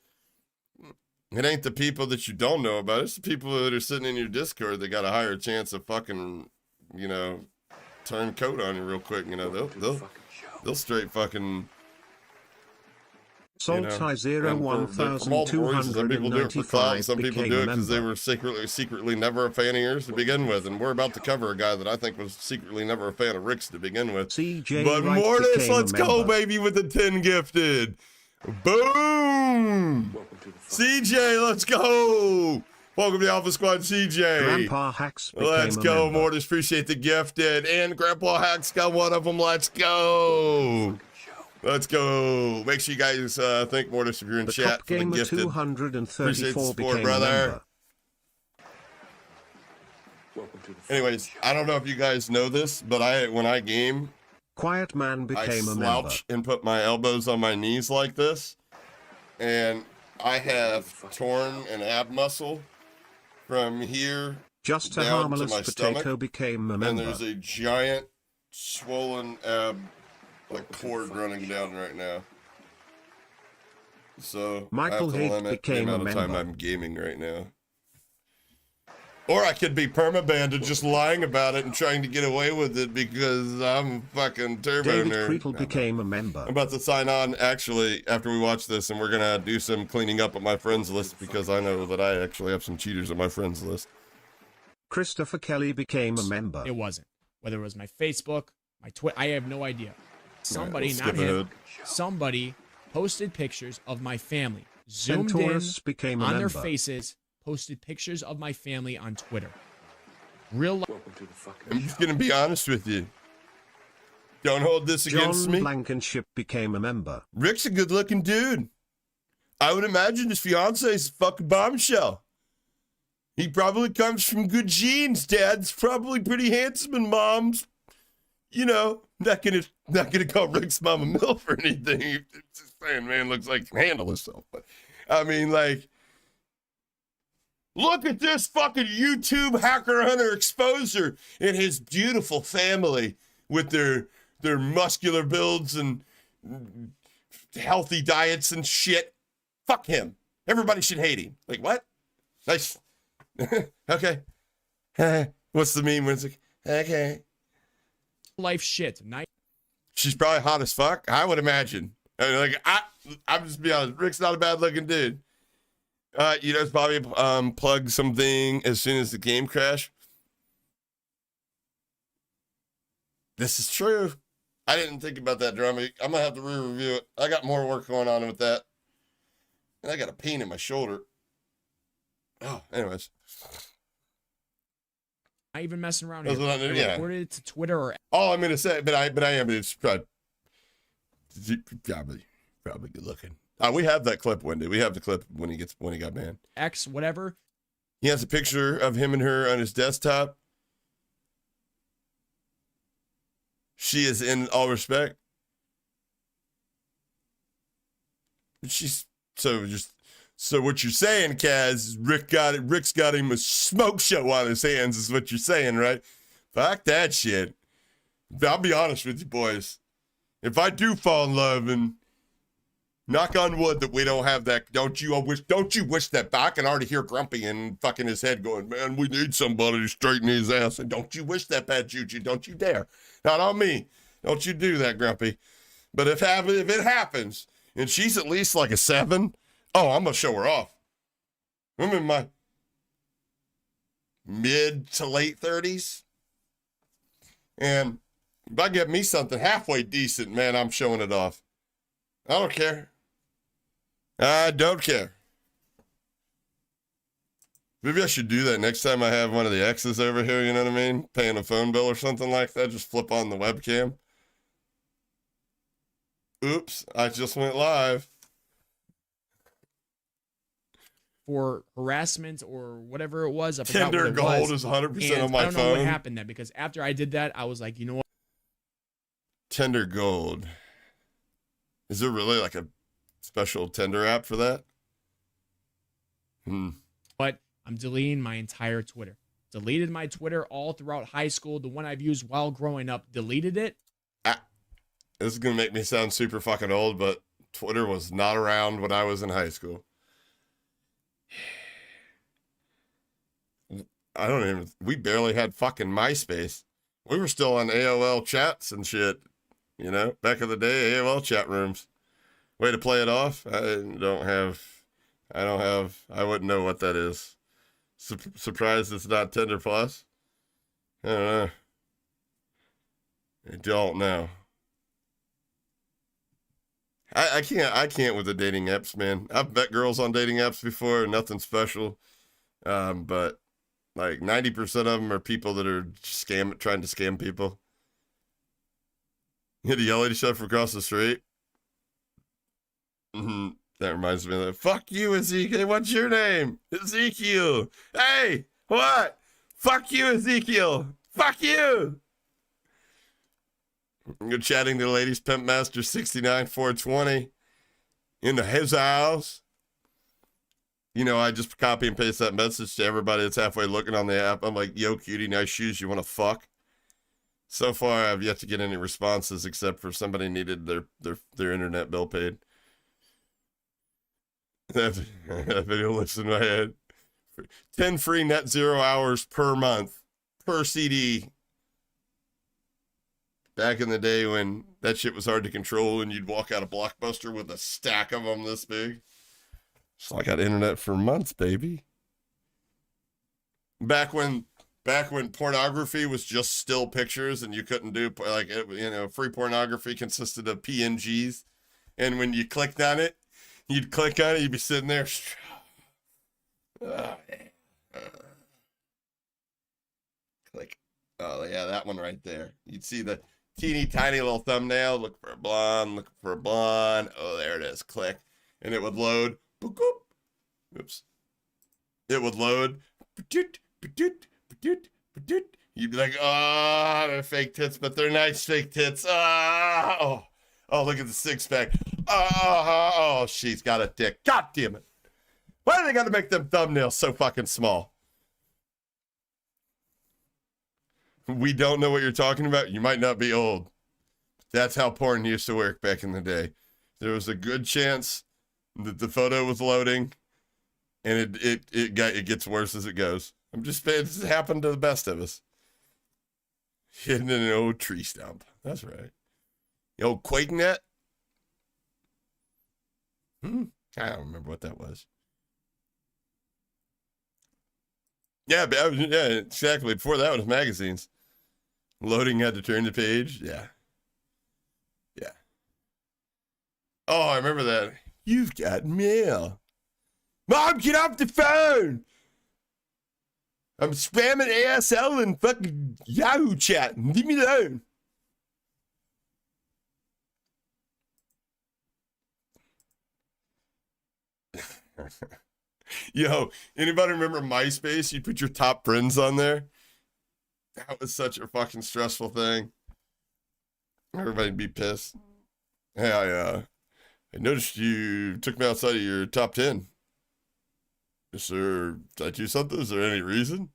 A: it ain't the people that you don't know about. It's the people that are sitting in your Discord that got a higher chance of fucking, you know, turn coat on you real quick. You know, they'll straight fucking You know,
D: Saltai
A: and for multiple reasons. Some people do it for clout,
D: 1295
A: some people
D: became
A: do
D: a
A: it because they
D: member.
A: were secretly never a fan of yours to begin with. And we're about to cover a guy that I think was secretly never a fan of Rick's to begin with.
D: CJ
A: But
D: Wright
A: Mortis,
D: became a
A: let's go,
D: member.
A: baby, with the 10 gifted. Boom! CJ, let's go! Welcome to the Alpha Squad, CJ.
D: Grandpa Hacks became
A: Let's
D: a
A: go,
D: member.
A: Mortis. Appreciate the gifted. And Grandpa Hack's got one of them. Let's go. Let's go. Make sure you guys thank Mortis if you're in
D: The
A: chat
D: Cup
A: for the
D: Gamer
A: gifted.
D: 234
A: Appreciate the support,
D: became
A: brother.
D: a member.
A: Anyways, I don't know if you guys know this, but when I game,
D: Quiet Man
A: I
D: became a member.
A: slouch and put my elbows on my knees like this. And I have torn an ab muscle from here
D: Just a
A: down to
D: harmless
A: my
D: potato
A: stomach.
D: became a
A: And
D: member.
A: there's a giant swollen ab cord running down right now. So
D: Michael
A: I have to
D: Heath
A: limit the
D: became a
A: amount of time
D: member.
A: I'm gaming right now. Or I could be permabanned just lying about it and trying to get away with it because I'm fucking turbo
D: David
A: nerd.
D: Creetle became a member.
A: I'm about to sign on actually after we watch this, and we're gonna do some cleaning up of my friends list because I know that I actually have some cheaters on my friends list.
D: Christopher Kelly became a member.
C: It wasn't. Whether it was my Facebook, my Twitter, I have no idea. Somebody,
A: let's
C: not
A: skip
C: him,
A: ahead.
C: somebody posted pictures of my family, zoomed in
D: Centaurus became a
C: on
D: member.
C: their faces, posted pictures of my family on Twitter. Real life.
A: I'm just gonna be honest with you. Don't hold this against
D: John
A: me.
D: Blankenship became a member.
A: Rick's a good-looking dude. I would imagine his fiance's a fucking bombshell. He probably comes from good genes. Dad's probably pretty handsome, and Mom's, you know, not gonna call Rick's mom a MILF or anything. Just saying, man, looks like he can handle himself. But I mean, like, look at this fucking YouTube hacker hunter exposer and his beautiful family with their muscular builds and healthy diets and shit. Fuck him. Everybody should hate him. Like, what? Nice. Okay. What's the meme when it's like, okay.
C: life shit. Night.
A: She's probably hot as fuck, I would imagine. I mean, like, I'm just be honest. Rick's not a bad looking dude. You know, it's probably plug something as soon as the game crash. This is true. I didn't think about that, Drummy. I'm gonna have to re-review it. I got more work going on with that. And I got a pain in my shoulder. Oh, anyways.
C: Not even messing around
A: That's
C: here.
A: what I
C: I
A: knew, yeah.
C: recorded it to Twitter or
A: All I'm gonna say, but I am. It's probably good looking. We have that clip, Wendy. We have the clip when he got banned.
C: X, whatever.
A: He has a picture of him and her on his desktop. She is in all respect. So what you're saying, Kaz, is Rick's got him a smoke show on his hands, is what you're saying, right? Fuck that shit. I'll be honest with you, boys. If I do fall in love, and knock on wood that we don't have that, don't you wish that, I can already hear Grumpy and fucking his head going, man, we need somebody to straighten his ass. And don't you wish that, bad juju. Don't you dare. Not on me. Don't you do that, Grumpy. But if it happens, and she's at least like a 7, oh, I'm going to show her off. I'm in my mid to late 30s. And if I get me something halfway decent, man, I'm showing it off. I don't care. I don't care. Maybe I should do that next time I have one of the exes over here, you know what I mean? Paying a phone bill or something like that. Just flip on the webcam. Oops, I just went live.
C: For harassment or whatever it was. I forgot
A: Tinder
C: what it
A: Gold
C: was.
A: is 100%
C: And
A: on my
C: I don't know what
A: phone.
C: happened then, because after I did that, I was like, you know what?
A: Tinder Gold. Is there really like a special Tinder app for that?
C: But I'm deleting my entire Twitter. Deleted my Twitter all throughout high school. The one I've used while growing up, deleted it.
A: This is going to make me sound super fucking old, but Twitter was not around when I was in high school. We barely had fucking MySpace. We were still on AOL chats and shit, you know, back in the day, AOL chat rooms. Way to play it off. I wouldn't know what that is. Surprised it's not Tinder Plus. I don't know. I don't know. I can't with the dating apps, man. I've met girls on dating apps before, nothing special. But like 90% of them are people that are trying to scam people. You hit the yellow lady shot from across the street. That reminds me of that. Fuck you, Ezekiel. What's your name? Ezekiel. Hey, what? Fuck you, Ezekiel. Fuck you. You're chatting to the ladies, Pimp Master 69 420 into his house. You know, I just copy and paste that message to everybody that's halfway looking on the app. I'm like, yo, cutie, nice shoes. You want to fuck? So far, I've yet to get any responses except for somebody needed their internet bill paid. That video lives in my head. 10 free net 0 hours per month per CD. Back in the day when that shit was hard to control and you'd walk out of Blockbuster with a stack of them this big. So I got internet for months, baby. Back when pornography was just still pictures and you couldn't do free pornography consisted of PNGs. And when you clicked on it, you'd be sitting there. Click. Oh yeah, that one right there. You'd see the teeny tiny little thumbnail. Look for a blonde. Oh, there it is. Click. And it would load. Oops. It would load. You'd be like, oh, they're fake tits, but they're nice fake tits. Oh, look at the six pack. Oh, she's got a dick. God damn it. Why do they got to make them thumbnails so fucking small? We don't know what you're talking about. You might not be old. That's how porn used to work back in the day. There was a good chance that the photo was loading, and it gets worse as it goes. I'm just saying, this has happened to the best of us. Hidden in an old tree stump. That's right. The old QuakeNet. I don't remember what that was. Yeah, exactly. Before that was magazines. Loading had to turn the page. Yeah. Oh, I remember that. You've got mail. Mom, get off the phone. I'm spamming ASL and fucking Yahoo chat. Leave me alone. Yo, anybody remember MySpace? You put your top friends on there. That was such a fucking stressful thing. Everybody'd be pissed. Hey, I noticed you took me outside of your top 10. Is there, did I do something? Is there any reason?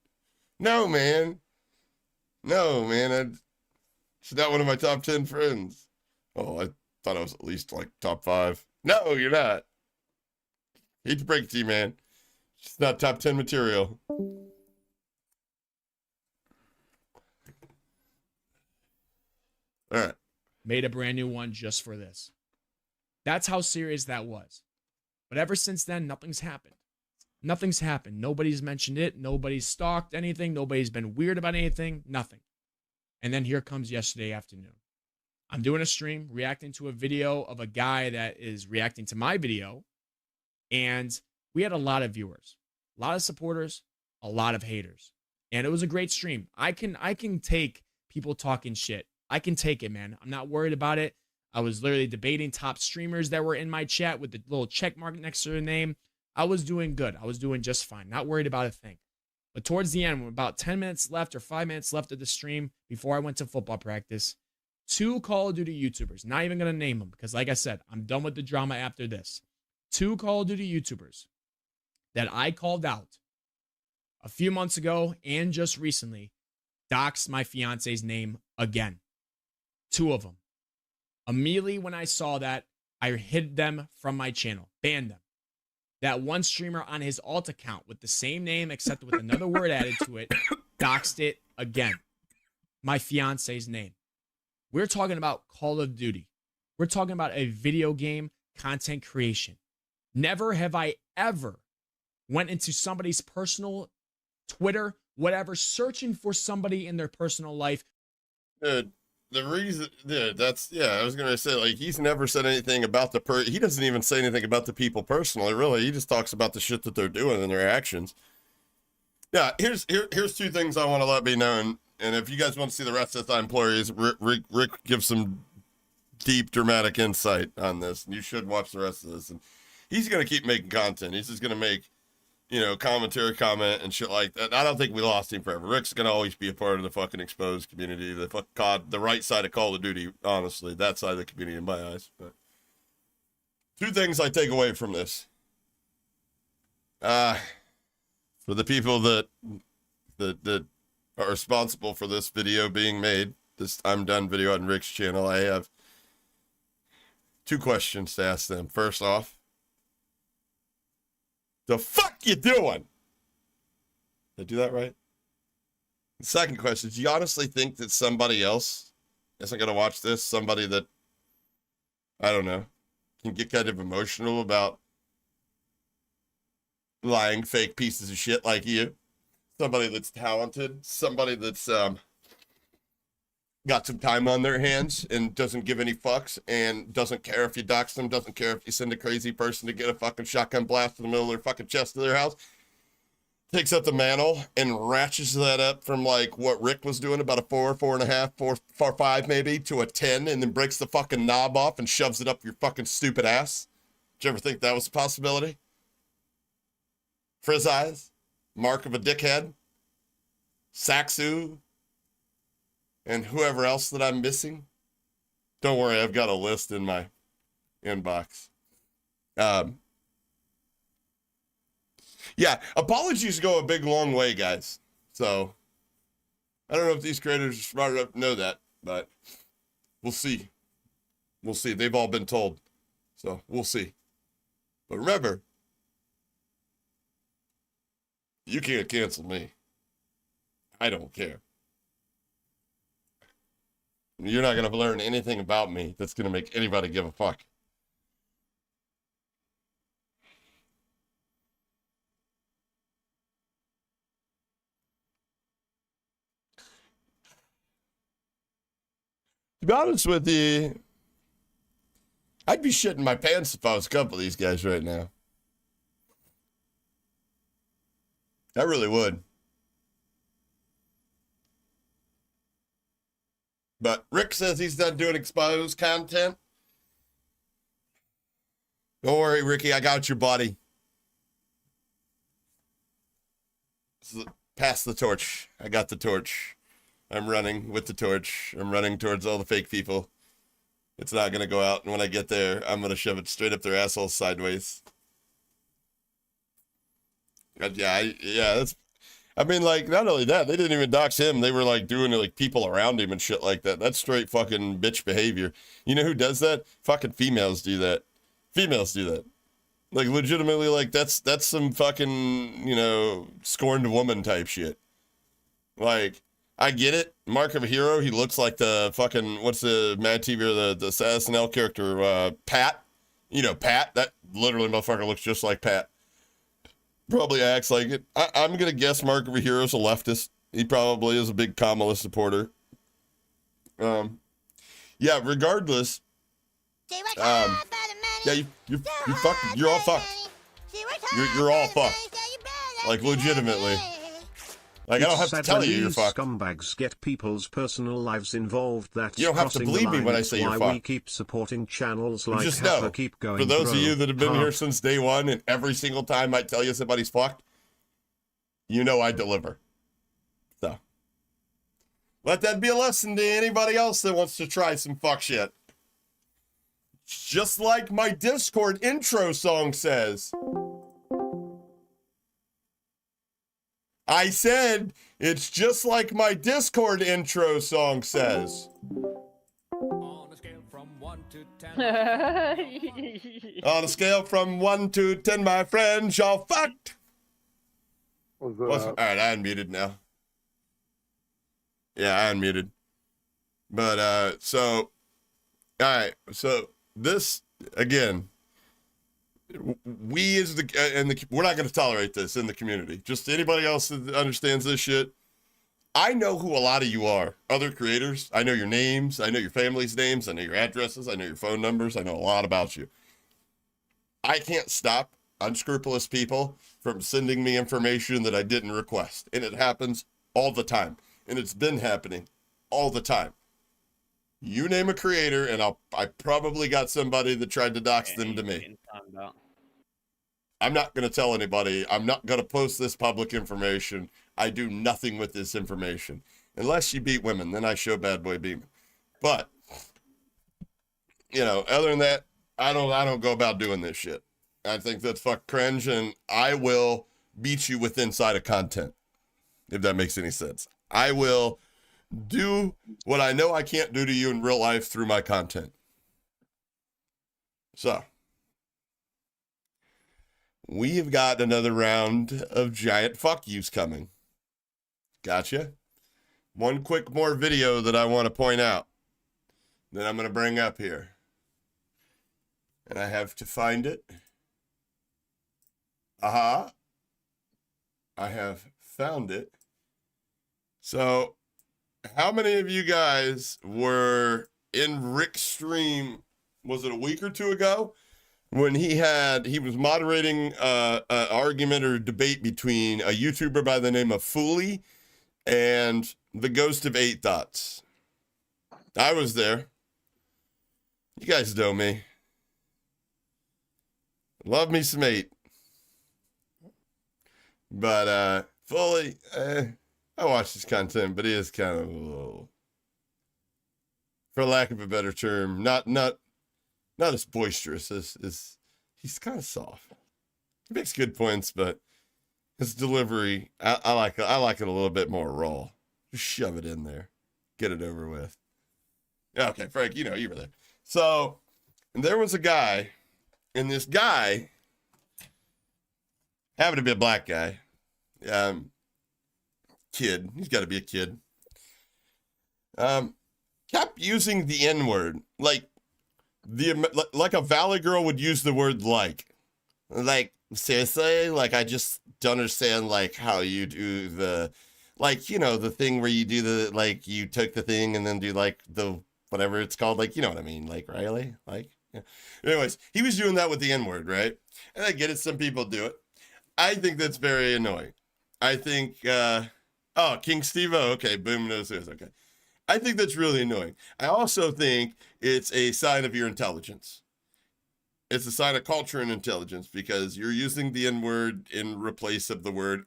A: No, man. She's not one of my top 10 friends. Oh, I thought I was at least like top 5. No, you're not. Hate to break it to you, man. She's not top 10 material. All right.
C: Made a brand new one just for this. That's how serious that was. But ever since then, nothing's happened. Nobody's mentioned it. Nobody's stalked anything. Nobody's been weird about anything. Nothing. And then here comes yesterday afternoon. I'm doing a stream reacting to a video of a guy that is reacting to my video. And we had a lot of viewers, a lot of supporters, a lot of haters. And it was a great stream. I can take people talking shit. I can take it, man. I'm not worried about it. I was literally debating top streamers that were in my chat with the little check mark next to their name. I was doing good. I was doing just fine. Not worried about a thing. But towards the end, about 10 minutes left or 5 minutes left of the stream before I went to football practice, 2 Call of Duty YouTubers, not even going to name them because like I said, I'm done with the drama after this. 2 Call of Duty YouTubers that I called out a few months ago and just recently doxed my fiance's name again. 2 of them. Immediately when I saw that, I hid them from my channel, banned them. That one streamer on his alt account with the same name except with another word added to it, doxed it again. My fiance's name. We're talking about Call of Duty. We're talking about a video game content creation. Never have I ever went into somebody's personal Twitter, whatever, searching for somebody in their personal life.
A: Dude, the reason, dude, I was going to say, like, he's never said anything about he doesn't even say anything about the people personally, really. He just talks about the shit that they're doing and their actions. Yeah, here's two things I want to let be known. And if you guys want to see the rest of this, I implore you, Rick gives some deep, dramatic insight on this. And you should watch the rest of this. And he's going to keep making content. He's just going to make, commentary, comment, and shit like that. I don't think we lost him forever. Rick's going to always be a part of the fucking Exposed community, the right side of Call of Duty, honestly. That side of the community in my eyes. But two things I take away from this. For the people that are responsible for this video being made, this I'm Done video on Rick's channel, I have two questions to ask them. First off, the fuck you doing? Did I do that right? The second question, do you honestly think that somebody else isn't going to watch this? Somebody that, I don't know, can get kind of emotional about lying, fake pieces of shit like you? Somebody that's talented, somebody that's got some time on their hands and doesn't give any fucks and doesn't care if you dox them, doesn't care if you send a crazy person to get a fucking shotgun blast in the middle of their fucking chest of their house, takes up the mantle and ratchets that up from like what Rick was doing, about a 4.5, 4.5 maybe, to a 10, and then breaks the fucking knob off and shoves it up your fucking stupid ass. Did you ever think that was a possibility? Frizz eyes, mark of a dickhead, Saxu, and whoever else that I'm missing. Don't worry, I've got a list in my inbox. Yeah, apologies go a big, long way, guys. So, I don't know if these creators are smart enough to know that, but we'll see. We'll see. They've all been told. So, we'll see. But remember, you can't cancel me. I don't care. You're not going to learn anything about me that's going to make anybody give a fuck. To be honest with you, I'd be shitting my pants if I was a couple of these guys right now. I really would. But Rick says he's done doing exposed content. Don't worry, Ricky, I got your buddy. Pass the torch. I got the torch. I'm running with the torch. I'm running towards all the fake people. It's not going to go out, and when I get there, I'm going to shove it straight up their assholes sideways. I mean, like, not only that, they didn't even dox him. They were, like, doing it, like, people around him and shit like that. That's straight fucking bitch behavior. You know who does that? Fucking females do that. Females do that. Like, legitimately, like, that's some fucking, scorned woman type shit. Like, I get it. Mark of a Hero, he looks like the fucking, what's the Mad TV or the SNL character, Pat. Pat, that literally motherfucker looks just like Pat. Probably acts like it. I'm going to guess Mark of a Hero is a leftist. He probably is a big Kamala supporter. Yeah, regardless. Yeah, you're all fucked. You're all fucked. Like, legitimately. Like, I don't have to tell you you're fucked.
D: Scumbags get people's personal lives involved. That's
A: you don't have to believe me when I say you're fucked.
D: Why we keep supporting channels like
A: just know,
D: keep going.
A: For those of you that have been here since day one, and every single time I tell you somebody's fucked, I deliver. So, let that be a lesson to anybody else that wants to try some fuck shit. Just like my Discord intro song says. I said, it's just like my Discord intro song says.
E: On a scale from 1 to 10.
A: On a scale from 1 to 10, my friends, y'all fucked. All right, I unmuted now. Yeah, I unmuted. But, all right, so this, again, we as we're not going to tolerate this in the community. Just anybody else that understands this shit. I know who a lot of you are, other creators. I know your names. I know your family's names. I know your addresses. I know your phone numbers. I know a lot about you. I can't stop unscrupulous people from sending me information that I didn't request. And it happens all the time. And it's been happening all the time. You name a creator, and I probably got somebody that tried to dox them to me. I'm not going to tell anybody. I'm not going to post this public information. I do nothing with this information. Unless you beat women, then I show bad boy beaming. But, other than that, I don't go about doing this shit. I think that's fuck cringe, and I will beat you with inside of content, if that makes any sense. I will do what I know I can't do to you in real life through my content. So, we have got another round of giant fuck yous coming. Gotcha. One quick more video that I want to point out that I'm going to bring up here. And I have to find it. I have found it. So, how many of you guys were in Rick's stream, was it a week or two ago? When he was moderating an argument or debate between a YouTuber by the name of Fooly and the Ghost of 8 Thoughts. I was there. You guys know me. Love me some 8. But Fooly, I watch his content, but he is kind of a little, for lack of a better term, not as boisterous as he's kind of soft. He makes good points, but his delivery, I like it a little bit more raw. Just shove it in there, get it over with. Okay, Frank, you were there. So, and there was a guy, and this guy happened to be a black guy. Kid, he's got to be a kid. Kept using the N-word, like a valley girl would use the word like seriously, like I just don't understand like how you do the, the thing where you do the, like you took the thing and then do like the whatever it's called, like, you know what I mean, like Riley, like, yeah. Anyways, he was doing that with the N-word, right? And I get it, some people do it. I think that's very annoying. I think King Steve-O, okay, boom knows this, okay. I think that's really annoying. I also think it's a sign of your intelligence. It's a sign of culture and intelligence because you're using the N-word in replace of the word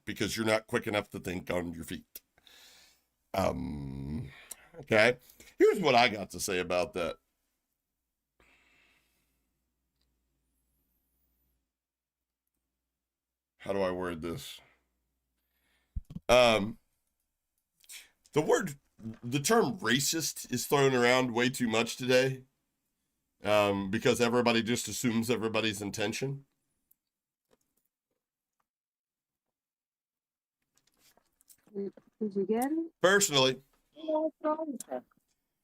A: because you're not quick enough to think on your feet. Okay. Here's what I got to say about that. How do I word this? The term racist is thrown around way too much today because everybody just assumes everybody's intention.
F: Did you get it?
A: Personally,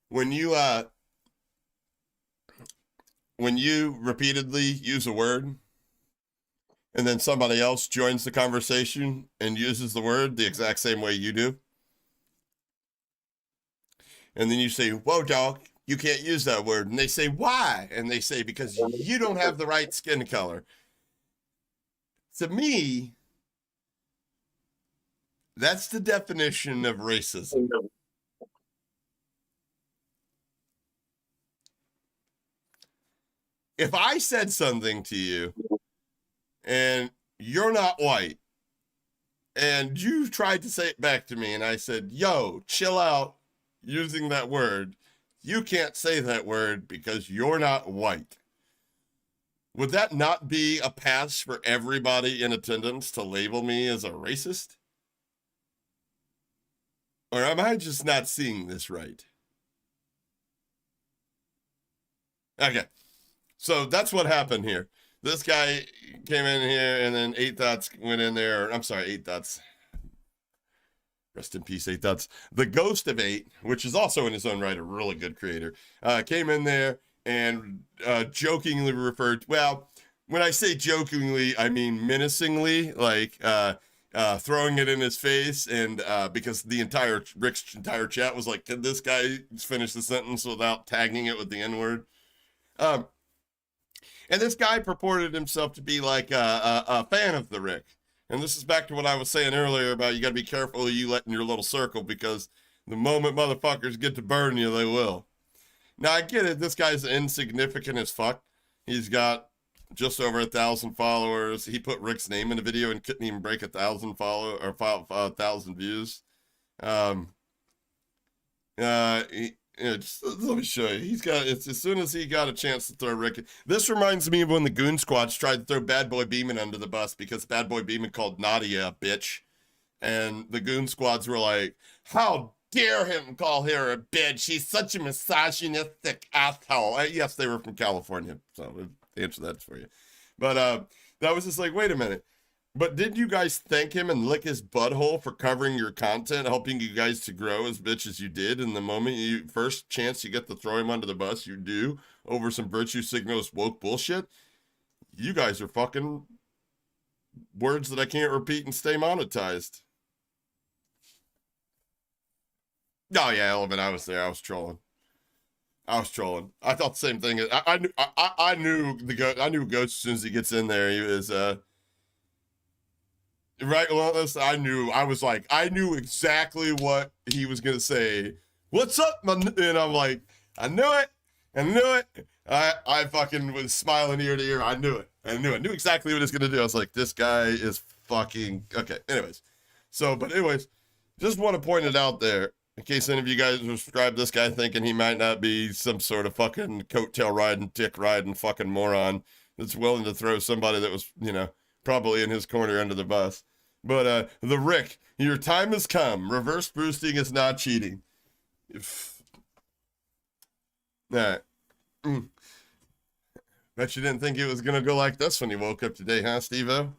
A: when you repeatedly use a word and then somebody else joins the conversation and uses the word the exact same way you do, and then you say, whoa, dog, you can't use that word. And they say, why? And they say, because you don't have the right skin color. To me, that's the definition of racism. If I said something to you and you're not white and you tried to say it back to me and I said, yo, chill out, using that word, you can't say that word because you're not white. Would that not be a pass for everybody in attendance to label me as a racist? Or am I just not seeing this right? Okay, so that's what happened here. This guy came in here and then 8 Thoughts went in there. I'm sorry, 8 Thoughts. Rest in peace, 8 Thoughts. The Ghost of 8, which is also in his own right a really good creator, came in there and jokingly referred, well, when I say jokingly, I mean menacingly, like throwing it in his face, and because Rick's entire chat was like, "Can this guy finish the sentence without tagging it with the N-word?" And this guy purported himself to be like a fan of the Rick. And this is back to what I was saying earlier about you got to be careful who you let in your little circle, because the moment motherfuckers get to burn you, they will. Now, I get it. This guy's insignificant as fuck. He's got just over 1,000 followers. He put Rick's name in the video and couldn't even break 1,000 1,000 views. Just let me show you. It's as soon as he got a chance to throw Rick. This reminds me of when the Goon Squads tried to throw Bad Boy Beeman under the bus because Bad Boy Beeman called Nadia a bitch. And the Goon Squads were like, how dare him call her a bitch? She's such a misogynistic asshole. Yes, they were from California, so I'll answer that for you. But that was just like, wait a minute. But did you guys thank him and lick his butthole for covering your content, helping you guys to grow as bitch as you did? And the moment first chance you get to throw him under the bus, you do, over some virtue signals woke bullshit. You guys are fucking words that I can't repeat and stay monetized. Oh yeah, Element, I was there. I was trolling. I thought the same thing. I knew Ghost as soon as he gets in there. He was right. Well, I knew exactly what he was gonna say. What's up, and I'm like, I knew it. I fucking was smiling ear to ear. I knew it. I knew exactly what he was gonna do. I was like, this guy is fucking okay. Anyways, just want to point it out there. In case any of you guys subscribe this guy thinking he might not be some sort of fucking coattail riding, dick riding fucking moron that's willing to throw somebody that was, probably in his corner under the bus. But the Rick, your time has come. Reverse boosting is not cheating. Alright. Bet you didn't think it was gonna go like this when you woke up today, huh, Steve-O?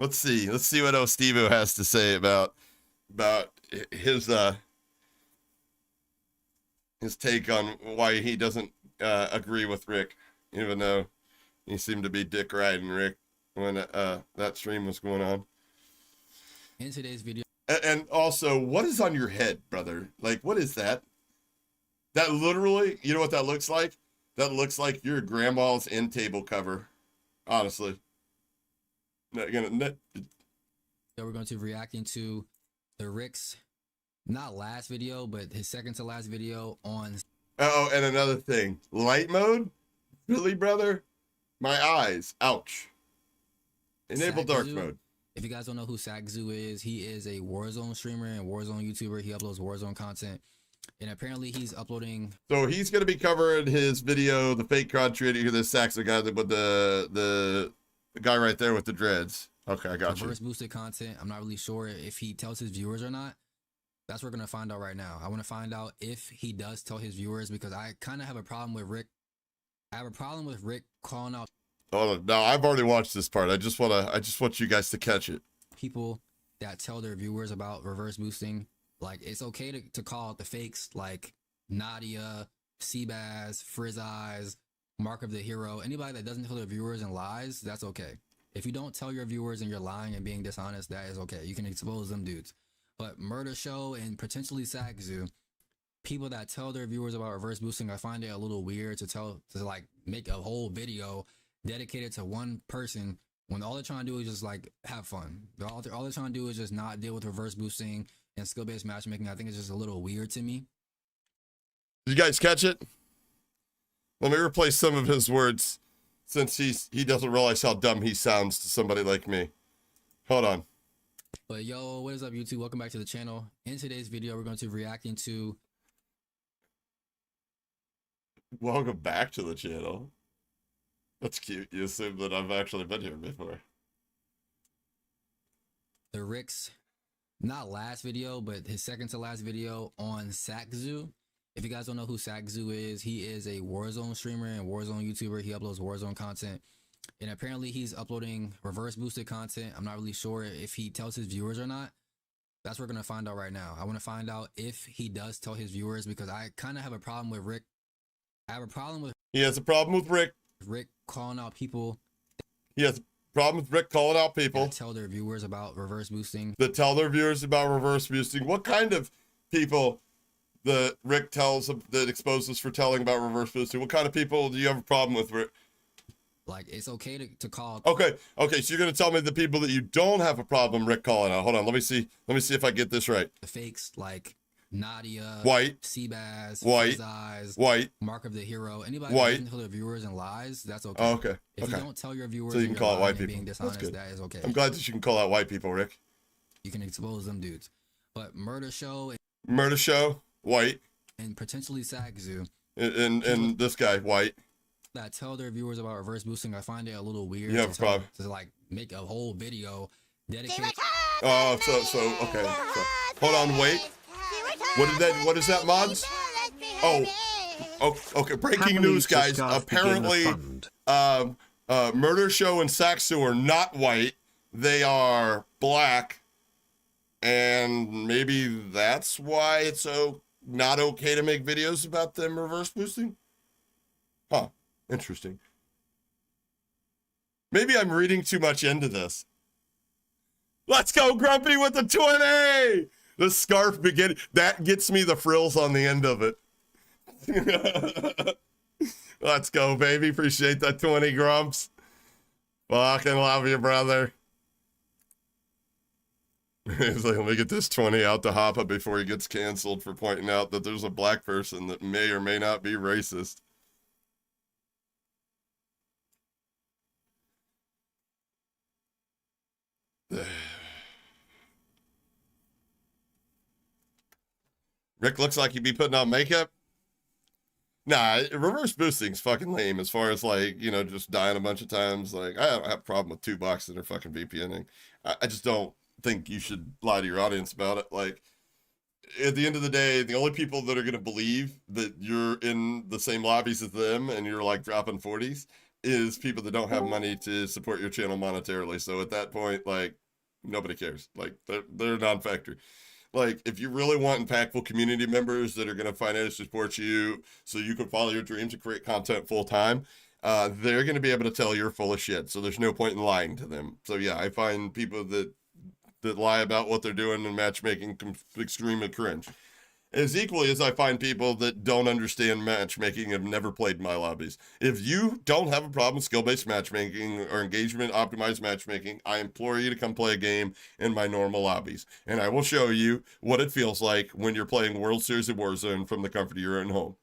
A: Let's see what else Steve-O has to say about his take on why he doesn't agree with Rick, even though he seemed to be dick riding Rick when that stream was going on.
G: In today's video.
A: And also, what is on your head, brother? Like, what is that? That literally, you know what that looks like? That looks like your grandma's end table cover, honestly.
G: We're going to be reacting to the Rick's not last video, but his second to last video on.
A: Oh, and another thing, light mode, really, brother? My eyes, ouch. Enable dark mode.
G: If you guys don't know who Sackzoo is, he is a Warzone streamer and Warzone YouTuber. He uploads Warzone content, and apparently he's uploading.
A: So he's going to be covering his video, the fake content creator, the Saxon guy with the guy right there with the dreads. Okay, I got you.
G: Reverse boosted content. I'm not really sure if he tells his viewers or not. That's what we're going to find out right now. I want to find out if he does tell his viewers, because I kind of have a problem with Rick. I have a problem with Rick calling out.
A: Oh no, I've already watched this part. I just want you guys to catch it.
G: People that tell their viewers about reverse boosting. Like, it's okay to call out the fakes like Nadia, Seabass, Frizz Eyes, Mark of the Hero. Anybody that doesn't tell their viewers and lies, that's okay. If you don't tell your viewers and you're lying and being dishonest, that is okay. You can expose them dudes. But Murder Show and potentially Sackzoo, people that tell their viewers about reverse boosting, I find it a little weird to like make a whole video dedicated to one person when all they're trying to do is just like have fun. All they're trying to do is just not deal with reverse boosting and skill-based matchmaking. I think it's just a little weird to me.
A: Did you guys catch it? Let me replace some of his words, since he doesn't realize how dumb he sounds to somebody like me. Hold on.
G: But yo, what is up, YouTube? Welcome back to the channel. In today's video, we're going to be reacting to.
A: Welcome back to the channel. That's cute. You assume that I've actually been here before.
G: The Rick's not last video, but his second to last video on Sackzoo. If you guys don't know who Sackzoo is, he is a Warzone streamer and Warzone YouTuber. He uploads Warzone content, and apparently he's uploading reverse boosted content. I'm not really sure if he tells his viewers or not. That's what we're going to find out right now. I want to find out if he does tell his viewers, because I kind of have a problem with Rick. I have a problem with
A: He has a problem with Rick.
G: Rick calling out people
A: He has a problem with Rick calling out people
G: that tell their viewers about reverse boosting.
A: that tell their viewers about reverse boosting. What kind of people that Rick tells that exposes for telling about reverse boosting? What kind of people do you have a problem with, Rick?
G: Like, it's okay to call.
A: Okay, so you're gonna tell me the people that you don't have a problem Rick calling out. Hold on, let me see if I get this right.
G: The fakes like Nadia,
A: White,
G: Seabass,
A: White,
G: Eyes,
A: White,
G: Mark of the Hero, anybody
A: White.
G: that doesn't tell their viewers and lies, that's okay.
A: Oh, okay,
G: If
A: okay.
G: you don't tell your viewers,
A: So you
G: and
A: can
G: you're
A: call it white
G: lying and
A: people.
G: being
A: That's
G: dishonest,
A: good.
G: that is okay.
A: I'm glad that you can call out white people, Rick.
G: You can expose them dudes. But Murder Show
A: Murder Show, white,
G: and potentially Sagzu
A: and this guy, white.
G: that tell their viewers about reverse boosting, I find it a little weird
A: You have a problem.
G: to like make a whole video dedicated.
A: Oh, so okay. So, hold on, wait. What is that, mods? Oh, okay. Breaking
D: Happily
A: news,
D: to
A: guys.
D: scarf
A: Apparently,
D: begin the fund.
A: Murder Show and Saxo are not white. They are black, and maybe that's why it's not okay to make videos about them reverse boosting. Huh? Interesting. Maybe I'm reading too much into this. Let's go, Grumpy, with the 20! The scarf that gets me the frills on the end of it. Let's go, baby. Appreciate that 20, Grumps. Fucking love you, brother. He's like, let me get this 20 out to Hoppa before he gets canceled for pointing out that there's a black person that may or may not be racist. Rick looks like he'd be putting on makeup. Nah, reverse boosting's fucking lame as far as like, just dying a bunch of times. Like, I don't have a problem with 2 bucks that are fucking VPNing. I just don't think you should lie to your audience about it. Like, at the end of the day, the only people that are going to believe that you're in the same lobbies as them and you're like dropping 40s is people that don't have money to support your channel monetarily. So at that point, like, nobody cares. Like, they're a non-factor. Like, if you really want impactful community members that are going to financially support you so you can follow your dreams and create content full time, they're going to be able to tell you're full of shit. So there's no point in lying to them. So yeah, I find people that lie about what they're doing in matchmaking extremely cringe. As equally as I find people that don't understand matchmaking have never played my lobbies. If you don't have a problem with skill-based matchmaking or engagement optimized matchmaking, I implore you to come play a game in my normal lobbies. And I will show you what it feels like when you're playing World Series of Warzone from the comfort of your own home.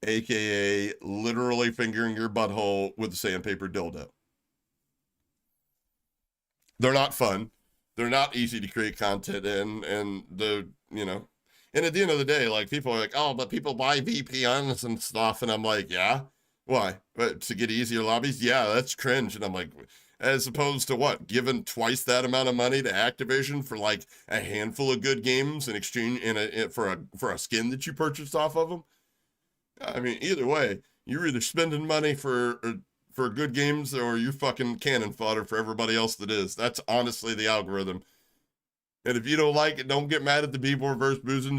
A: AKA literally fingering your butthole with a sandpaper dildo. They're not fun. They're not easy to create content in, and and at the end of the day, like, people are like, oh, but people buy VPNs and stuff. And I'm like, yeah, why? But to get easier lobbies? Yeah, that's cringe. And I'm like, as opposed to what? Giving twice that amount of money to Activision for like a handful of good games in exchange for a skin that you purchased off of them? I mean, either way, you're either spending money for good games or you're fucking cannon fodder for everybody else that is. That's honestly the algorithm. And if you don't like it, don't get mad at the people reverse boozing.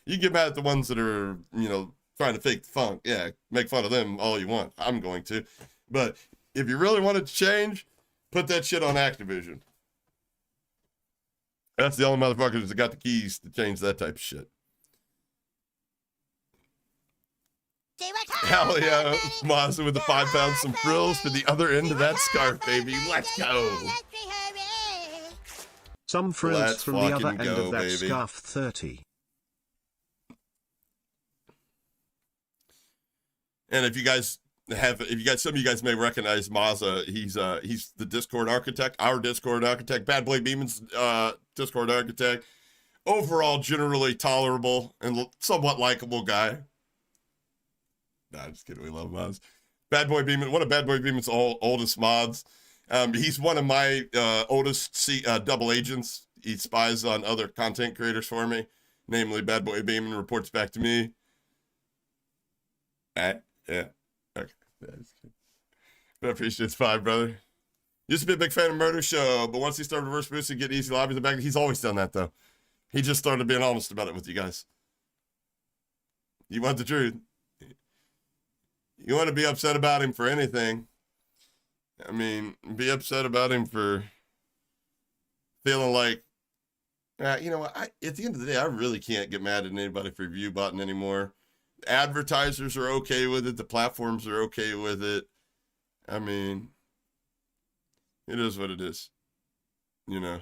A: You get mad at the ones that are, trying to fake the funk. Yeah, make fun of them all you want. I'm going to. But if you really want it to change, put that shit on Activision. That's the only motherfuckers that got the keys to change that type of shit. Hell yeah, Mazda with the 5 pounds, some frills for the other end of that scarf, baby. Let's go.
D: Some frills
A: Let's
D: from the other
A: fucking
D: end of
A: go,
D: that
A: baby.
D: scarf 30.
A: And if you guys, some of you guys may recognize Mazda. He's the Discord architect, our Discord architect, Bad Boy Beeman's Discord architect. Overall, generally tolerable and somewhat likable guy. Nah, just kidding. We love mods. Bad Boy Beeman, one of Bad Boy Beeman's oldest mods. He's one of my oldest double agents. He spies on other content creators for me, namely Bad Boy Beeman reports back to me. Yeah. Okay. I appreciate it's 5, brother. Used to be a big fan of Murder Show, but once he started reverse boosting, get easy lobbies back. He's always done that though. He just started being honest about it with you guys. You want the truth? You want to be upset about him for anything. I mean, be upset about him for feeling like, you know what? At the end of the day, I really can't get mad at anybody for view button anymore. Advertisers are okay with it. The platforms are okay with it. I mean, it is what it is. You know,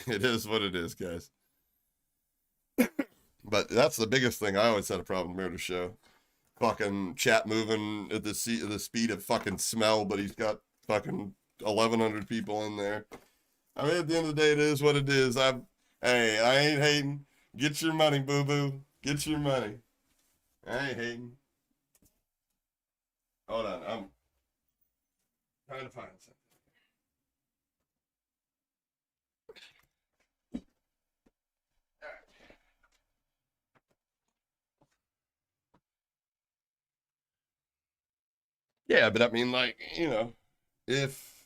A: it is what it is, guys. But that's the biggest thing I always had a problem with the show. Fucking chat moving at the speed of fucking smell, but he's got fucking 1,100 people in there. I mean, at the end of the day, it is what it is. Hey, I ain't hating. Get your money, boo-boo. Get your money. I ain't hating. Hold on, I'm trying to find something. Yeah, but I mean, like, if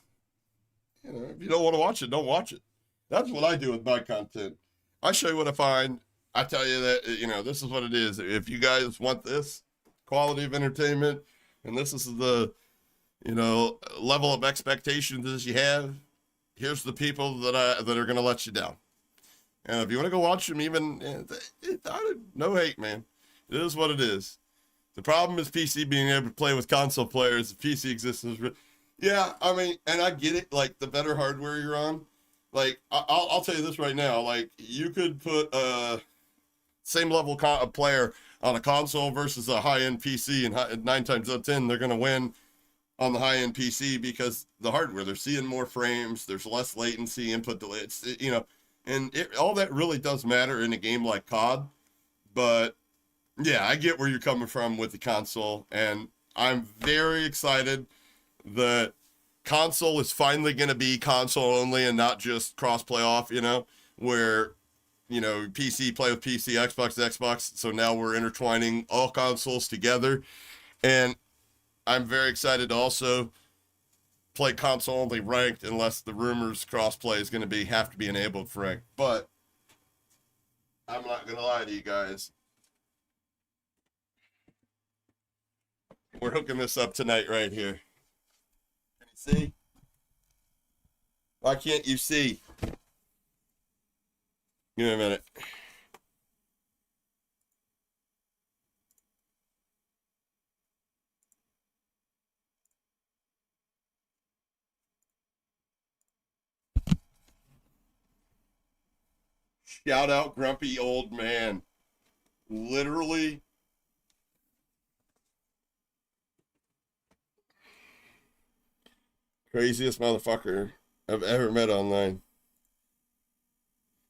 A: if you don't want to watch it, don't watch it. That's what I do with my content. I show you what I find. I tell you that, this is what it is. If you guys want this quality of entertainment, and this is the, level of expectations that you have, here's the people that are going to let you down. And if you want to go watch them, even, no hate, man. It is what it is. The problem is PC being able to play with console players. The PC existence. Yeah, I mean, and I get it. Like, the better hardware you're on. Like, I'll tell you this right now. Like, you could put a same level player on a console versus a high-end PC, and 9 times out of 10, they're going to win on the high-end PC because the hardware. They're seeing more frames. There's less latency, input delay. And all that really does matter in a game like COD. But yeah, I get where you're coming from with the console, and I'm very excited that console is finally going to be console only and not just cross-play off, where, PC play with PC, Xbox to Xbox, so now we're intertwining all consoles together, and I'm very excited to also play console only ranked unless the rumors cross-play is going to have to be enabled for ranked, but I'm not going to lie to you guys. We're hooking this up tonight right here. Can you see? Why can't you see? Give me a minute. Shout out Grumpy Old Man. Literally. Craziest motherfucker I've ever met online.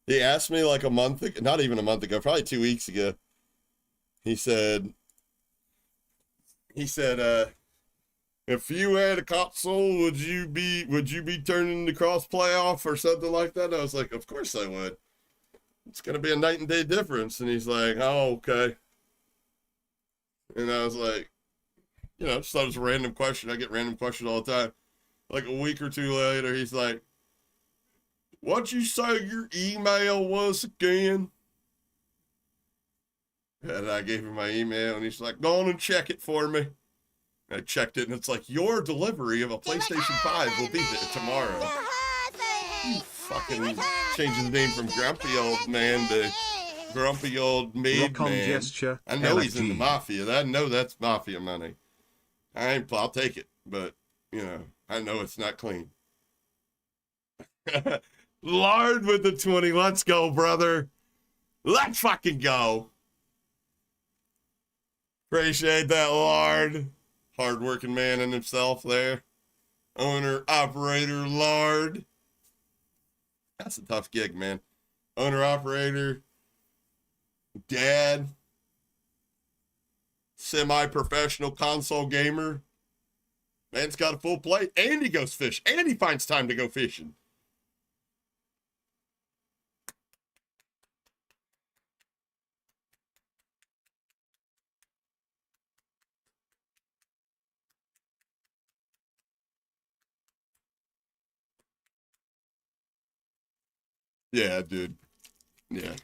A: He asked me like a month ago, not even a month ago, probably 2 weeks ago. He said, if you had a console, would you be turning the cross-play off or something like that? I was like, of course I would. It's going to be a night and day difference. And he's like, oh, okay. And I was like, just thought it was a random question. I get random questions all the time. Like a week or two later, he's like, what'd you say your email was again? And I gave him my email, and he's like, go on and check it for me. And I checked it, and it's like, your delivery of a PlayStation 5 will be there tomorrow. You fucking changing the name from Grumpy Old Man to Grumpy Old Maid Man.
D: Gesture,
A: I know he's in the
D: LFG.
A: mafia. I know that's mafia money. I'll take it, but, I know it's not clean. Lard with the 20. Let's go, brother. Let's fucking go. Appreciate that, Lard. Hard-working man in himself there. Owner, operator, Lard. That's a tough gig, man. Owner, operator, dad, semi-professional console gamer. Man's got a full plate, and he goes fish, and he finds time to go fishing. Yeah, dude. Yeah.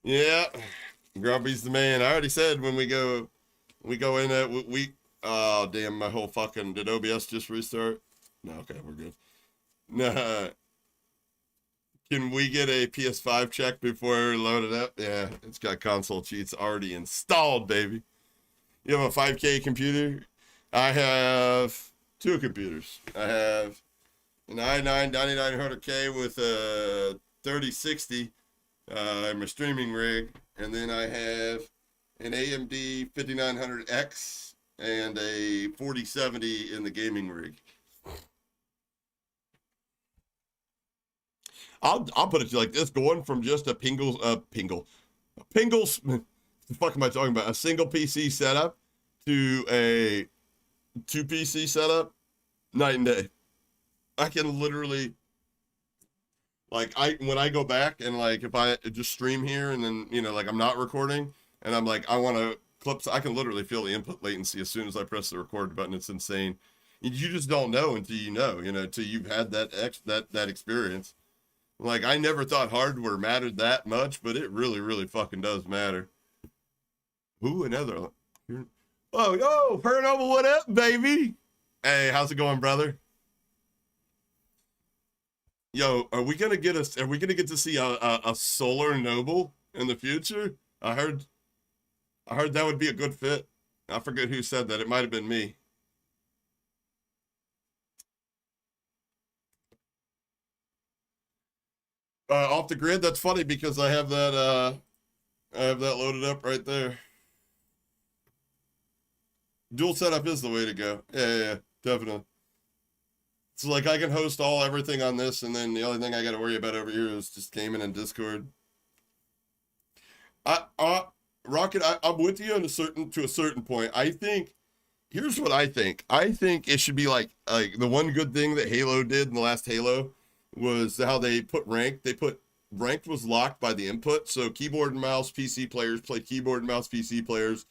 A: Yeah. Grumpy's the man. I already said when we go in at oh damn, my whole fucking, did OBS just restart? No, okay, we're good. Nah. Can we get a PS5 check before we load it up? Yeah, it's got console cheats already installed, baby. You have a 5K computer? I have two computers. I have an i9 9900K with a 3060. I'm a streaming rig. And then I have an AMD 5900X and a 4070 in the gaming rig. I'll put it to you like this: going from just a Pingles, the fuck am I talking about? A single PC setup to a 2 PC setup, night and day. I can literally, like, when I go back and like if I just stream here and then like I'm not recording and I'm like I want to clip, I can literally feel the input latency as soon as I press the record button. It's insane. You just don't know until until you've had that experience. Like, I never thought hardware mattered that much, but it really, really fucking does matter. Ooh, another. Oh, Pernoble, what up, baby? Hey, how's it going, brother? Yo, are we gonna get to see a Solar Noble in the future? I heard that would be a good fit. I forget who said that. It might have been me. Off the grid. That's funny because I have that loaded up right there. Dual setup is the way to go. Yeah, definitely. So like I can host everything on this, and then the only thing I got to worry about over here is just gaming and Discord. Rocket, I'm with you to a certain point. I think, here's what I think. I think it should be like the one good thing that Halo did in the last Halo was how they put ranked. They put ranked was locked by the input. So keyboard and mouse PC players played keyboard and mouse PC players.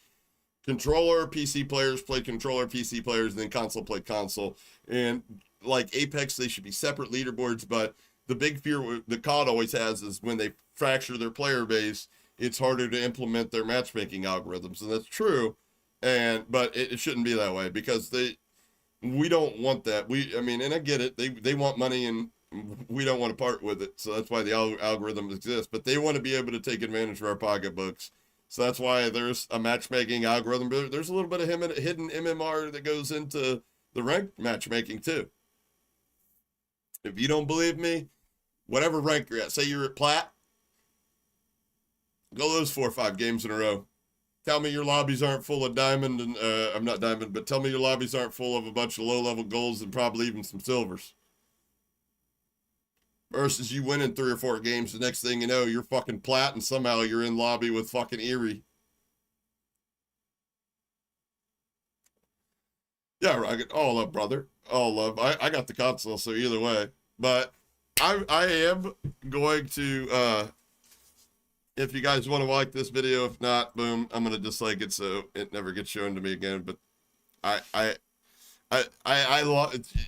A: Controller PC players played controller PC players, and then console played console. And like Apex, they should be separate leaderboards. But the big fear that COD always has is when they fracture their player base, it's harder to implement their matchmaking algorithms, and that's true. But it shouldn't be that way because we don't want that. And I get it. They want money and we don't want to part with it. So that's why the algorithms exist, but they want to be able to take advantage of our pocketbooks. So that's why there's a matchmaking algorithm. There's a little bit of hidden MMR that goes into the ranked matchmaking too. If you don't believe me, whatever rank you're at, say you're at plat, go those 4 or 5 games in a row. Tell me your lobbies aren't full of diamond and I'm not diamond, but tell me your lobbies aren't full of a bunch of low-level golds and probably even some silvers. Versus you winning 3 or 4 games, the next thing you know, you're fucking plat and somehow you're in lobby with fucking Erie. Yeah, Rocket. All love, brother. All love. I got the console, so either way. But I am going to, if you guys want to like this video, if not, boom, I'm going to dislike it so it never gets shown to me again. But I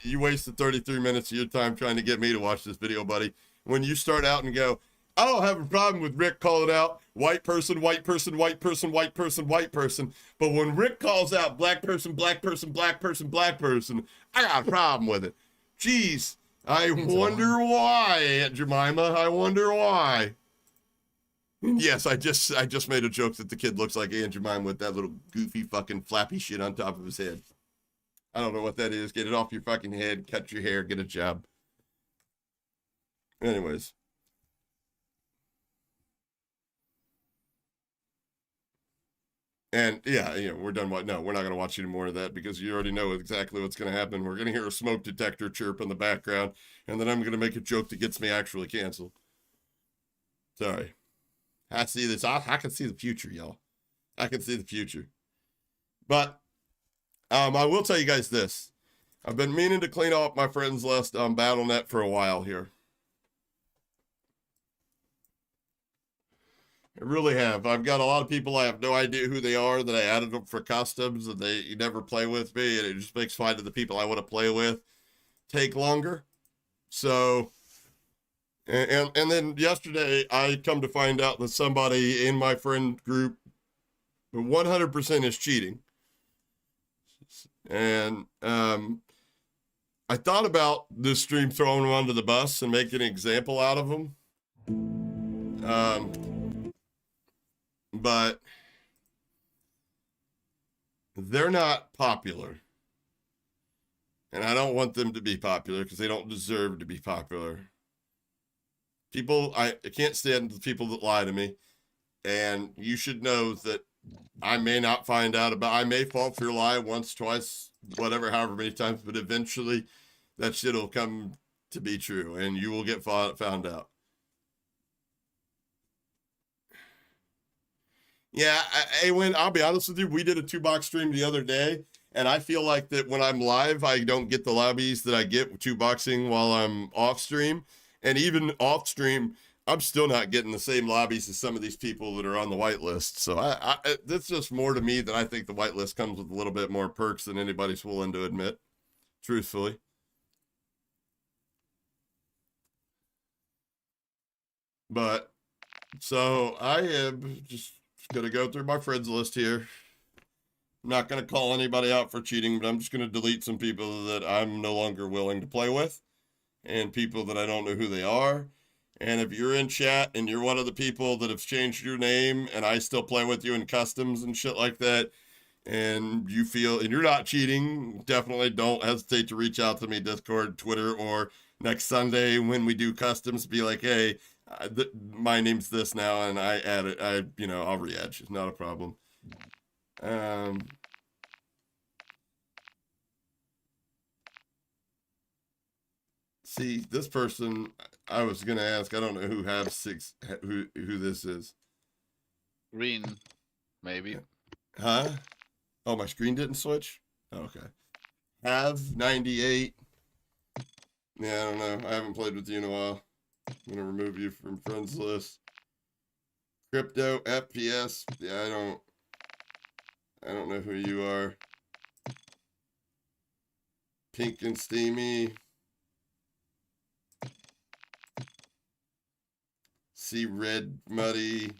A: you wasted 33 minutes of your time trying to get me to watch this video, buddy. When you start out and go, I don't have a problem with Rick calling out white person, white person, white person, white person, white person. But when Rick calls out black person, black person, black person, black person, I got a problem with it. Jeez, I wonder why, Aunt Jemima. I wonder why. Yes, I just made a joke that the kid looks like Aunt Jemima with that little goofy fucking flappy shit on top of his head. I don't know what that is. Get it off your fucking head, cut your hair, get a job. Anyways. And yeah, we're done. No, we're not going to watch any more of that because you already know exactly what's going to happen. We're going to hear a smoke detector chirp in the background, and then I'm going to make a joke that gets me actually canceled. Sorry. I see this. I can see the future, y'all. I can see the future. But I will tell you guys this. I've been meaning to clean up my friends list on BattleNet for a while here. I really have. I've got a lot of people I have no idea who they are that I added them for customs and they never play with me, and it just makes finding the people I want to play with take longer. So And then yesterday, I come to find out that somebody in my friend group 100% is cheating. And I thought about this stream throwing them under the bus and making an example out of them. But they're not popular. And I don't want them to be popular because they don't deserve to be popular. People, I can't stand the people that lie to me. And you should know that I may not find out about, I may fall for your lie once, twice, whatever, however many times, but eventually that shit will come to be true and you will get found out. Yeah, when I'll be honest with you, we did a 2-box stream the other day, and I feel like that when I'm live, I don't get the lobbies that I get with 2-boxing while I'm off stream. And even off stream, I'm still not getting the same lobbies as some of these people that are on the whitelist. So that's just more to me that I think the whitelist comes with a little bit more perks than anybody's willing to admit, truthfully. But so I am just gonna go through my friends list here. I'm not gonna call anybody out for cheating, but I'm just gonna delete some people that I'm no longer willing to play with and people that I don't know who they are. And if you're in chat and you're one of the people that have changed your name and I still play with you in customs and shit like that, and you feel, and you're not cheating, definitely don't hesitate to reach out to me, Discord, Twitter, or next Sunday when we do customs, be like, hey, my name's this now, and I add it, I'll re-add you. It's not a problem. See, this person, I was gonna ask, I don't know who have six, who this is.
H: Green, maybe.
A: Huh? Oh, my screen didn't switch? Okay. Have 98. Yeah, I don't know. I haven't played with you in a while. I'm gonna remove you from friends list. Crypto, FPS. Yeah, I don't know who you are. Pink and Steamy. See Red Muddy.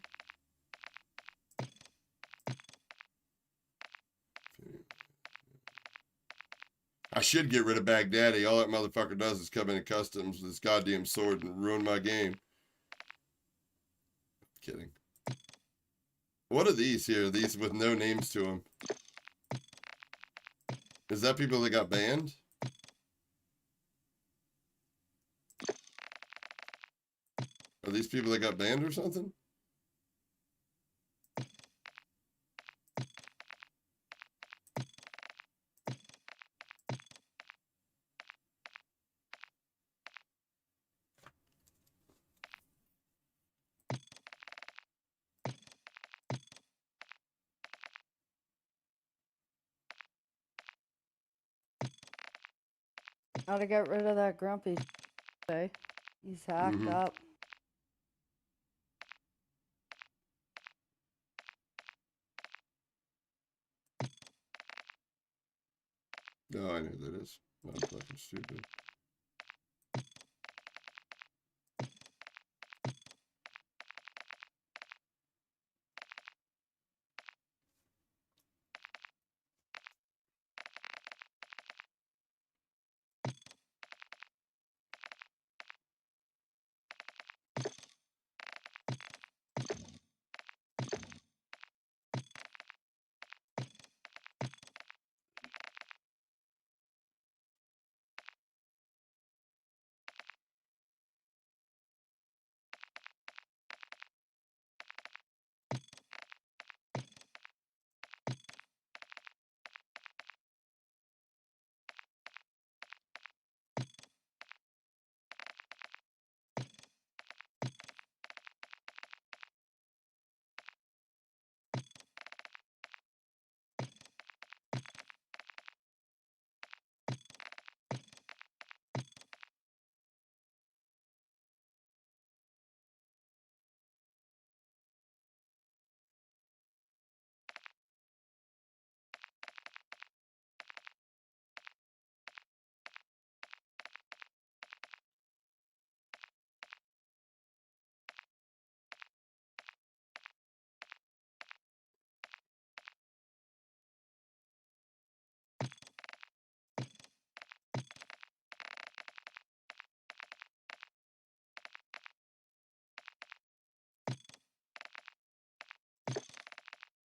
A: I should get rid of Baghdaddy. All that motherfucker does is come into customs with his goddamn sword and ruin my game. Kidding. What are these here? These with no names to them. Is that people that got banned? Are these people that got banned or something?
I: How to get rid of that grumpy today. He's hacked up.
A: No, I know who that is. I'm fucking stupid.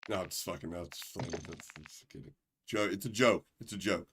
A: No, it's fucking, that's funny. It's kidding. Joke. It's a joke. It's a joke.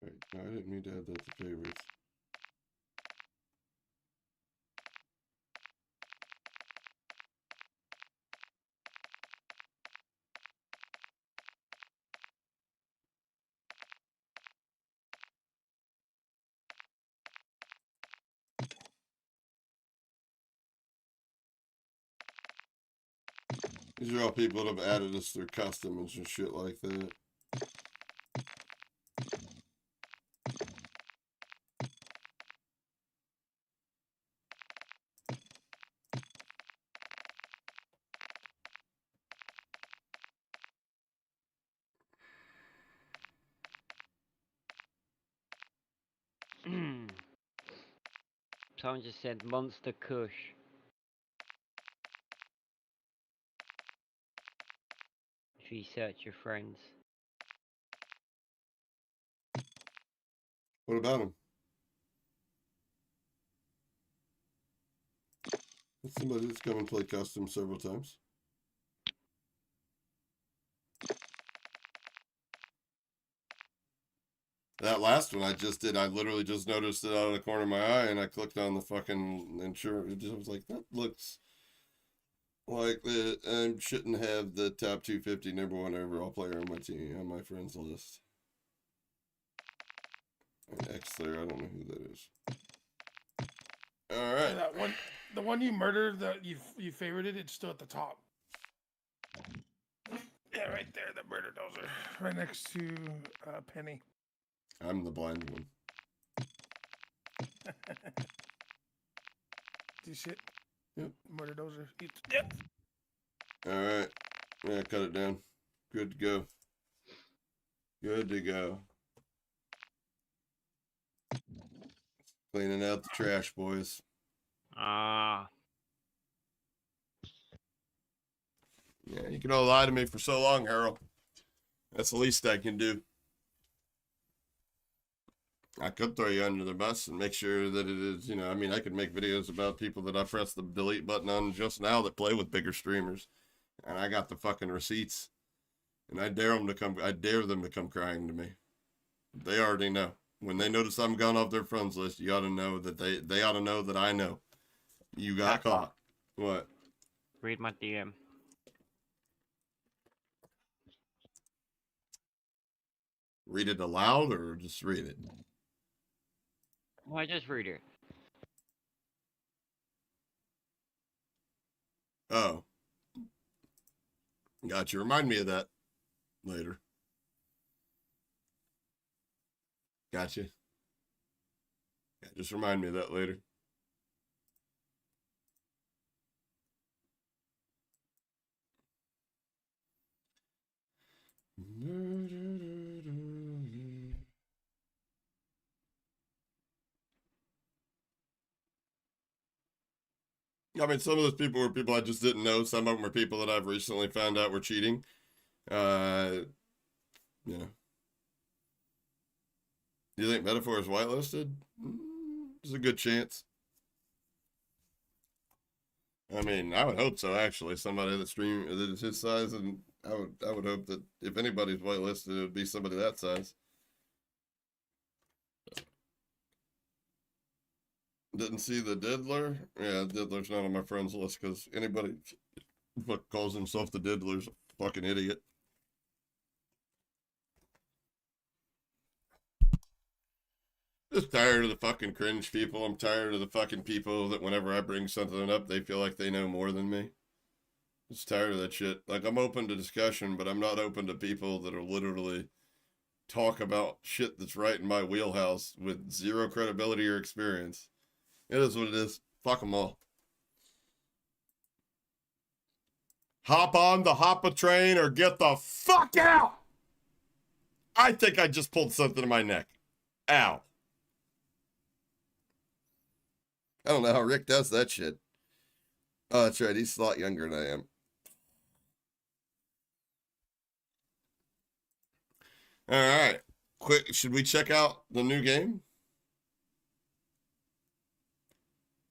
A: Wait, no, I didn't mean to add that to favorites. These are all people that have added us their customs and shit like that.
J: Someone just said Monster Kush. Research your friends.
A: What about him? That's somebody that's come and played custom several times. That last one I just did, I literally just noticed it out of the corner of my eye, and I clicked on the fucking insurance. It just was like, that looks like that. I shouldn't have the top 250 #1 overall player on my team, on my friends list. And X there, I don't know who that is. All right.
K: That one, the one you murdered that you favorited, it's still at the top. Yeah, right there, the murder dozer, right next to Penny.
A: I'm the blind one.
K: Do you see it?
A: Yep.
K: Murder dozer. Yep.
A: All right. Yeah, cut it down. Good to go. Good to go. Cleaning out the trash, boys.
J: Ah.
A: Yeah, you can all lie to me for so long, Harold. That's the least I can do. I could throw you under the bus and make sure that it is, you know, I mean, I could make videos about people that I pressed the delete button on just now that play with bigger streamers. And I got the fucking receipts. And I dare them to come crying to me. They already know. When they notice I'm gone off their friends list, you ought to know that they ought to know that I know. You got caught. What?
J: Read my DM.
A: Read it aloud or just read it?
J: Why just read it?
A: Oh. Gotcha. Remind me of that later. Gotcha. Yeah, just remind me of that later. I mean, some of those people were people I just didn't know. Some of them were people that I've recently found out were cheating. You know. Do you think Metaphor is whitelisted? There's a good chance. I mean, I would hope so, actually. Somebody that is his size, and I would hope that if anybody's whitelisted, it would be somebody that size. Didn't see the Diddler? Yeah, Diddler's not on my friends list because anybody who calls himself the Diddler's a fucking idiot. Just tired of the fucking cringe people. I'm tired of the fucking people that whenever I bring something up, they feel like they know more than me. Just tired of that shit. Like, I'm open to discussion, but I'm not open to people that are literally talk about shit that's right in my wheelhouse with zero credibility or experience. It is what it is. Fuck them all. Hop on the hopper train or get the fuck out! I think I just pulled something in my neck. Ow. I don't know how Rick does that shit. Oh, that's right. He's a lot younger than I am. All right. Quick, should we check out the new game?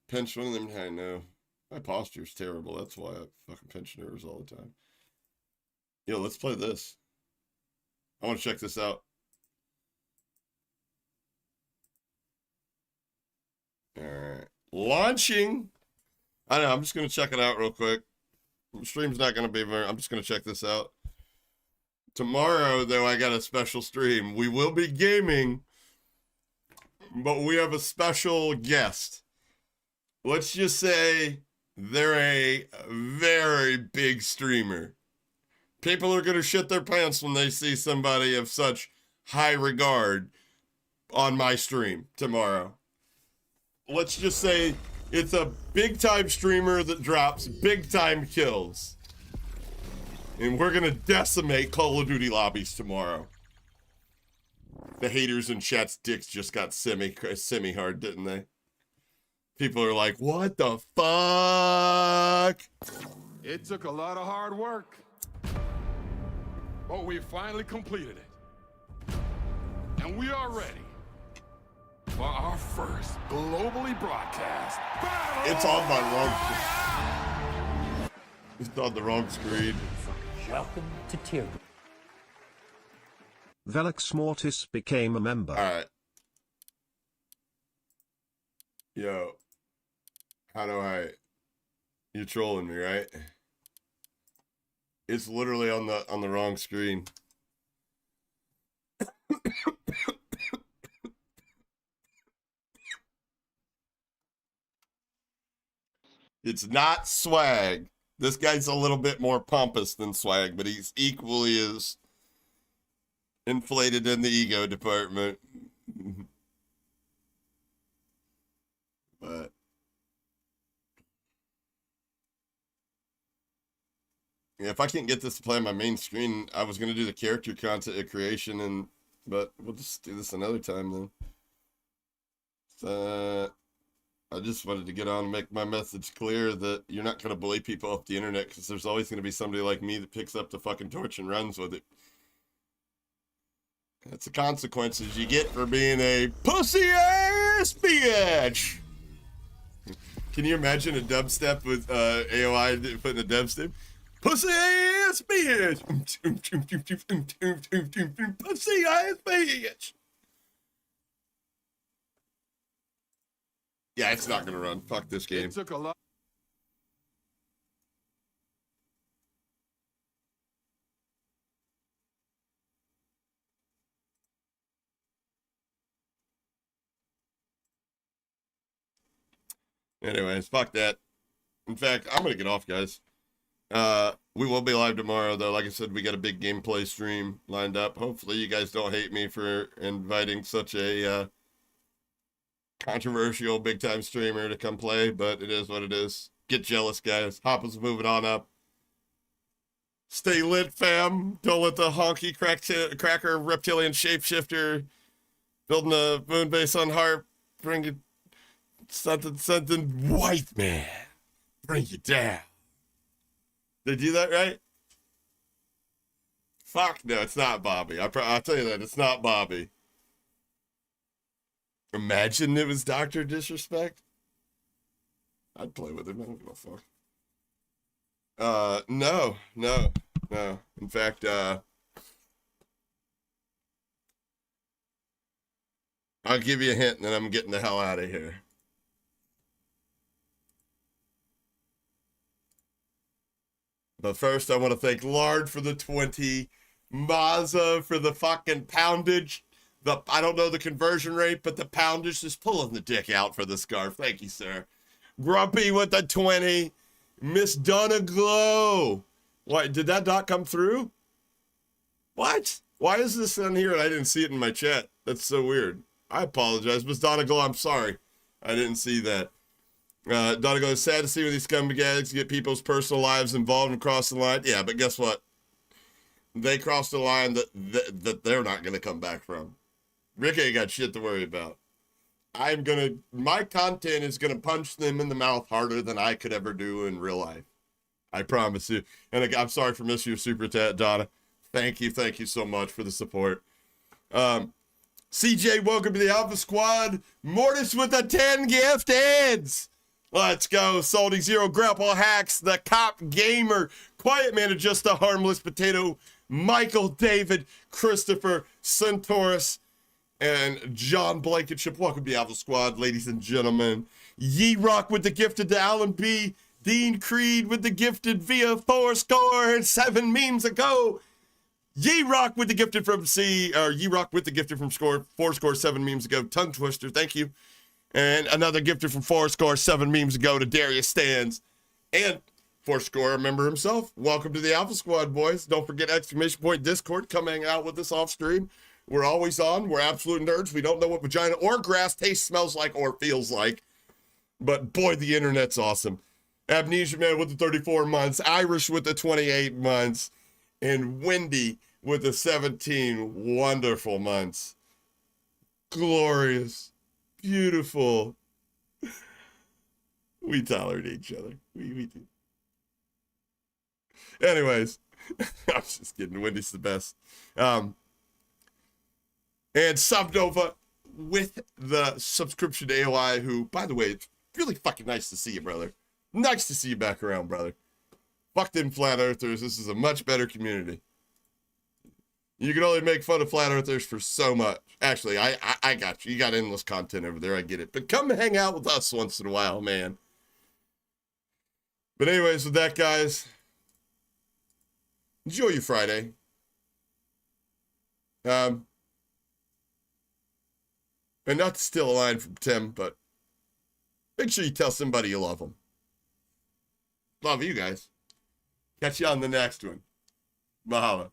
A: Pinch one of them. I know. My posture's terrible. That's why I fucking pinch nerves all the time. Yo, let's play this. I want to check this out. All right. Launching. I know. I'm just going to check it out real quick. The stream's not going to be very... I'm just going to check this out. Tomorrow, though, I got a special stream. We will be gaming, but we have a special guest. Let's just say they're a very big streamer. People are going to shit their pants when they see somebody of such high regard on my stream tomorrow. Let's just say it's a big-time streamer that drops big-time kills. And we're going to decimate Call of Duty lobbies tomorrow. The haters in chat's dicks just got semi-hard, didn't they? People are like, what the fuck?
K: It took a lot of hard work, but we finally completed it. And we are ready for our first globally broadcast battle.
A: It's on my wrong. It's on the wrong screen.
B: Welcome to Tier.
D: Velux Mortis became a member.
A: All right. Yo. How do I... You're trolling me, right? It's literally on the wrong screen. It's not swag. This guy's a little bit more pompous than swag, but he's equally as inflated in the ego department. But yeah, if I can't get this to play on my main screen, I was gonna do the character content creation, but we'll just do this another time then. So, I just wanted to get on and make my message clear that you're not gonna bully people off the internet because there's always gonna be somebody like me that picks up the fucking torch and runs with it. That's the consequences you get for being a pussy ass bitch. Can you imagine a dubstep with AOI putting a dubstep? Pussy ass bitch! Pussy ass bitch! Yeah, it's not gonna run. Fuck this game.
K: It took a lot.
A: Anyways, fuck that. In fact, I'm gonna get off, guys. We will be live tomorrow, though. Like I said, we got a big gameplay stream lined up. Hopefully, you guys don't hate me for inviting such a controversial big-time streamer to come play, but it is what it is. Get jealous, guys. Hoppa's moving on up. Stay lit, fam. Don't let the honky cracker reptilian shapeshifter building a moon base on harp bring it something white man. bring you down. They do that right? Fuck no, it's not Bobby. I'll tell you that, it's not Bobby. Imagine it was Dr. Disrespect. I'd play with him. I don't give a fuck. No. In fact, I'll give you a hint and then I'm getting the hell out of here. But first, I want to thank Lard for the 20, Mazza for the fucking poundage. I don't know the conversion rate, but the poundage is pulling the dick out for the scarf. Thank you, sir. Grumpy with the 20. Miss Donna Glow. What, did that not come through? What? Why is this on here and I didn't see it in my chat? That's so weird. I apologize. Miss Donna Glow, I'm sorry. I didn't see that. Donna Glow, sad to see when these scumbags get people's personal lives involved and cross the line. Yeah, but guess what? They crossed the line that they're not going to come back from. Rick ain't got shit to worry about. My content is going to punch them in the mouth harder than I could ever do in real life. I promise you. And I'm sorry for missing your super chat, Donna. Thank you so much for the support. CJ, welcome to the Alpha Squad. Mortis with the 10 gifteds. Let's go. Salty Zero, Grandpa Hacks, the Cop Gamer, Quiet Man of Just a Harmless Potato, Michael David, Christopher, Centaurus, and John Blankenship. Welcome to the Alpha Squad, ladies and gentlemen. Ye Rock with the gifted to Alan B. Dean Creed with the gifted via 4 score and 7 memes ago. Ye Rock with the gifted from Ye Rock with the gifted from 4 score 7 memes ago. Tongue Twister, thank you. And another gifted from 4 score 7 memes ago to Darius Stans. And 4 score member himself. Welcome to the Alpha Squad, boys. Don't forget exclamation point Discord. Come hang out with us off stream. We're always on. We're absolute nerds. We don't know what vagina or grass tastes, smells like, or feels like. But boy, the internet's awesome. Amnesia Man with the 34 months. Irish with the 28 months. And Wendy with the 17 wonderful months. Glorious. Beautiful. We tolerate each other. We do. Anyways, I'm just kidding. Wendy's the best. And Subnova with the subscription to AOI, who, by the way, it's really fucking nice to see you, brother. Nice to see you back around, brother. Fuck them flat earthers. This is a much better community. You can only make fun of flat earthers for so much. Actually, I got you. You got endless content over there. I get it. But come hang out with us once in a while, man. But anyways, with that, guys, enjoy your Friday. And not to steal a line from Tim, but make sure you tell somebody you love them. Love you guys. Catch you on the next one. Mahalo.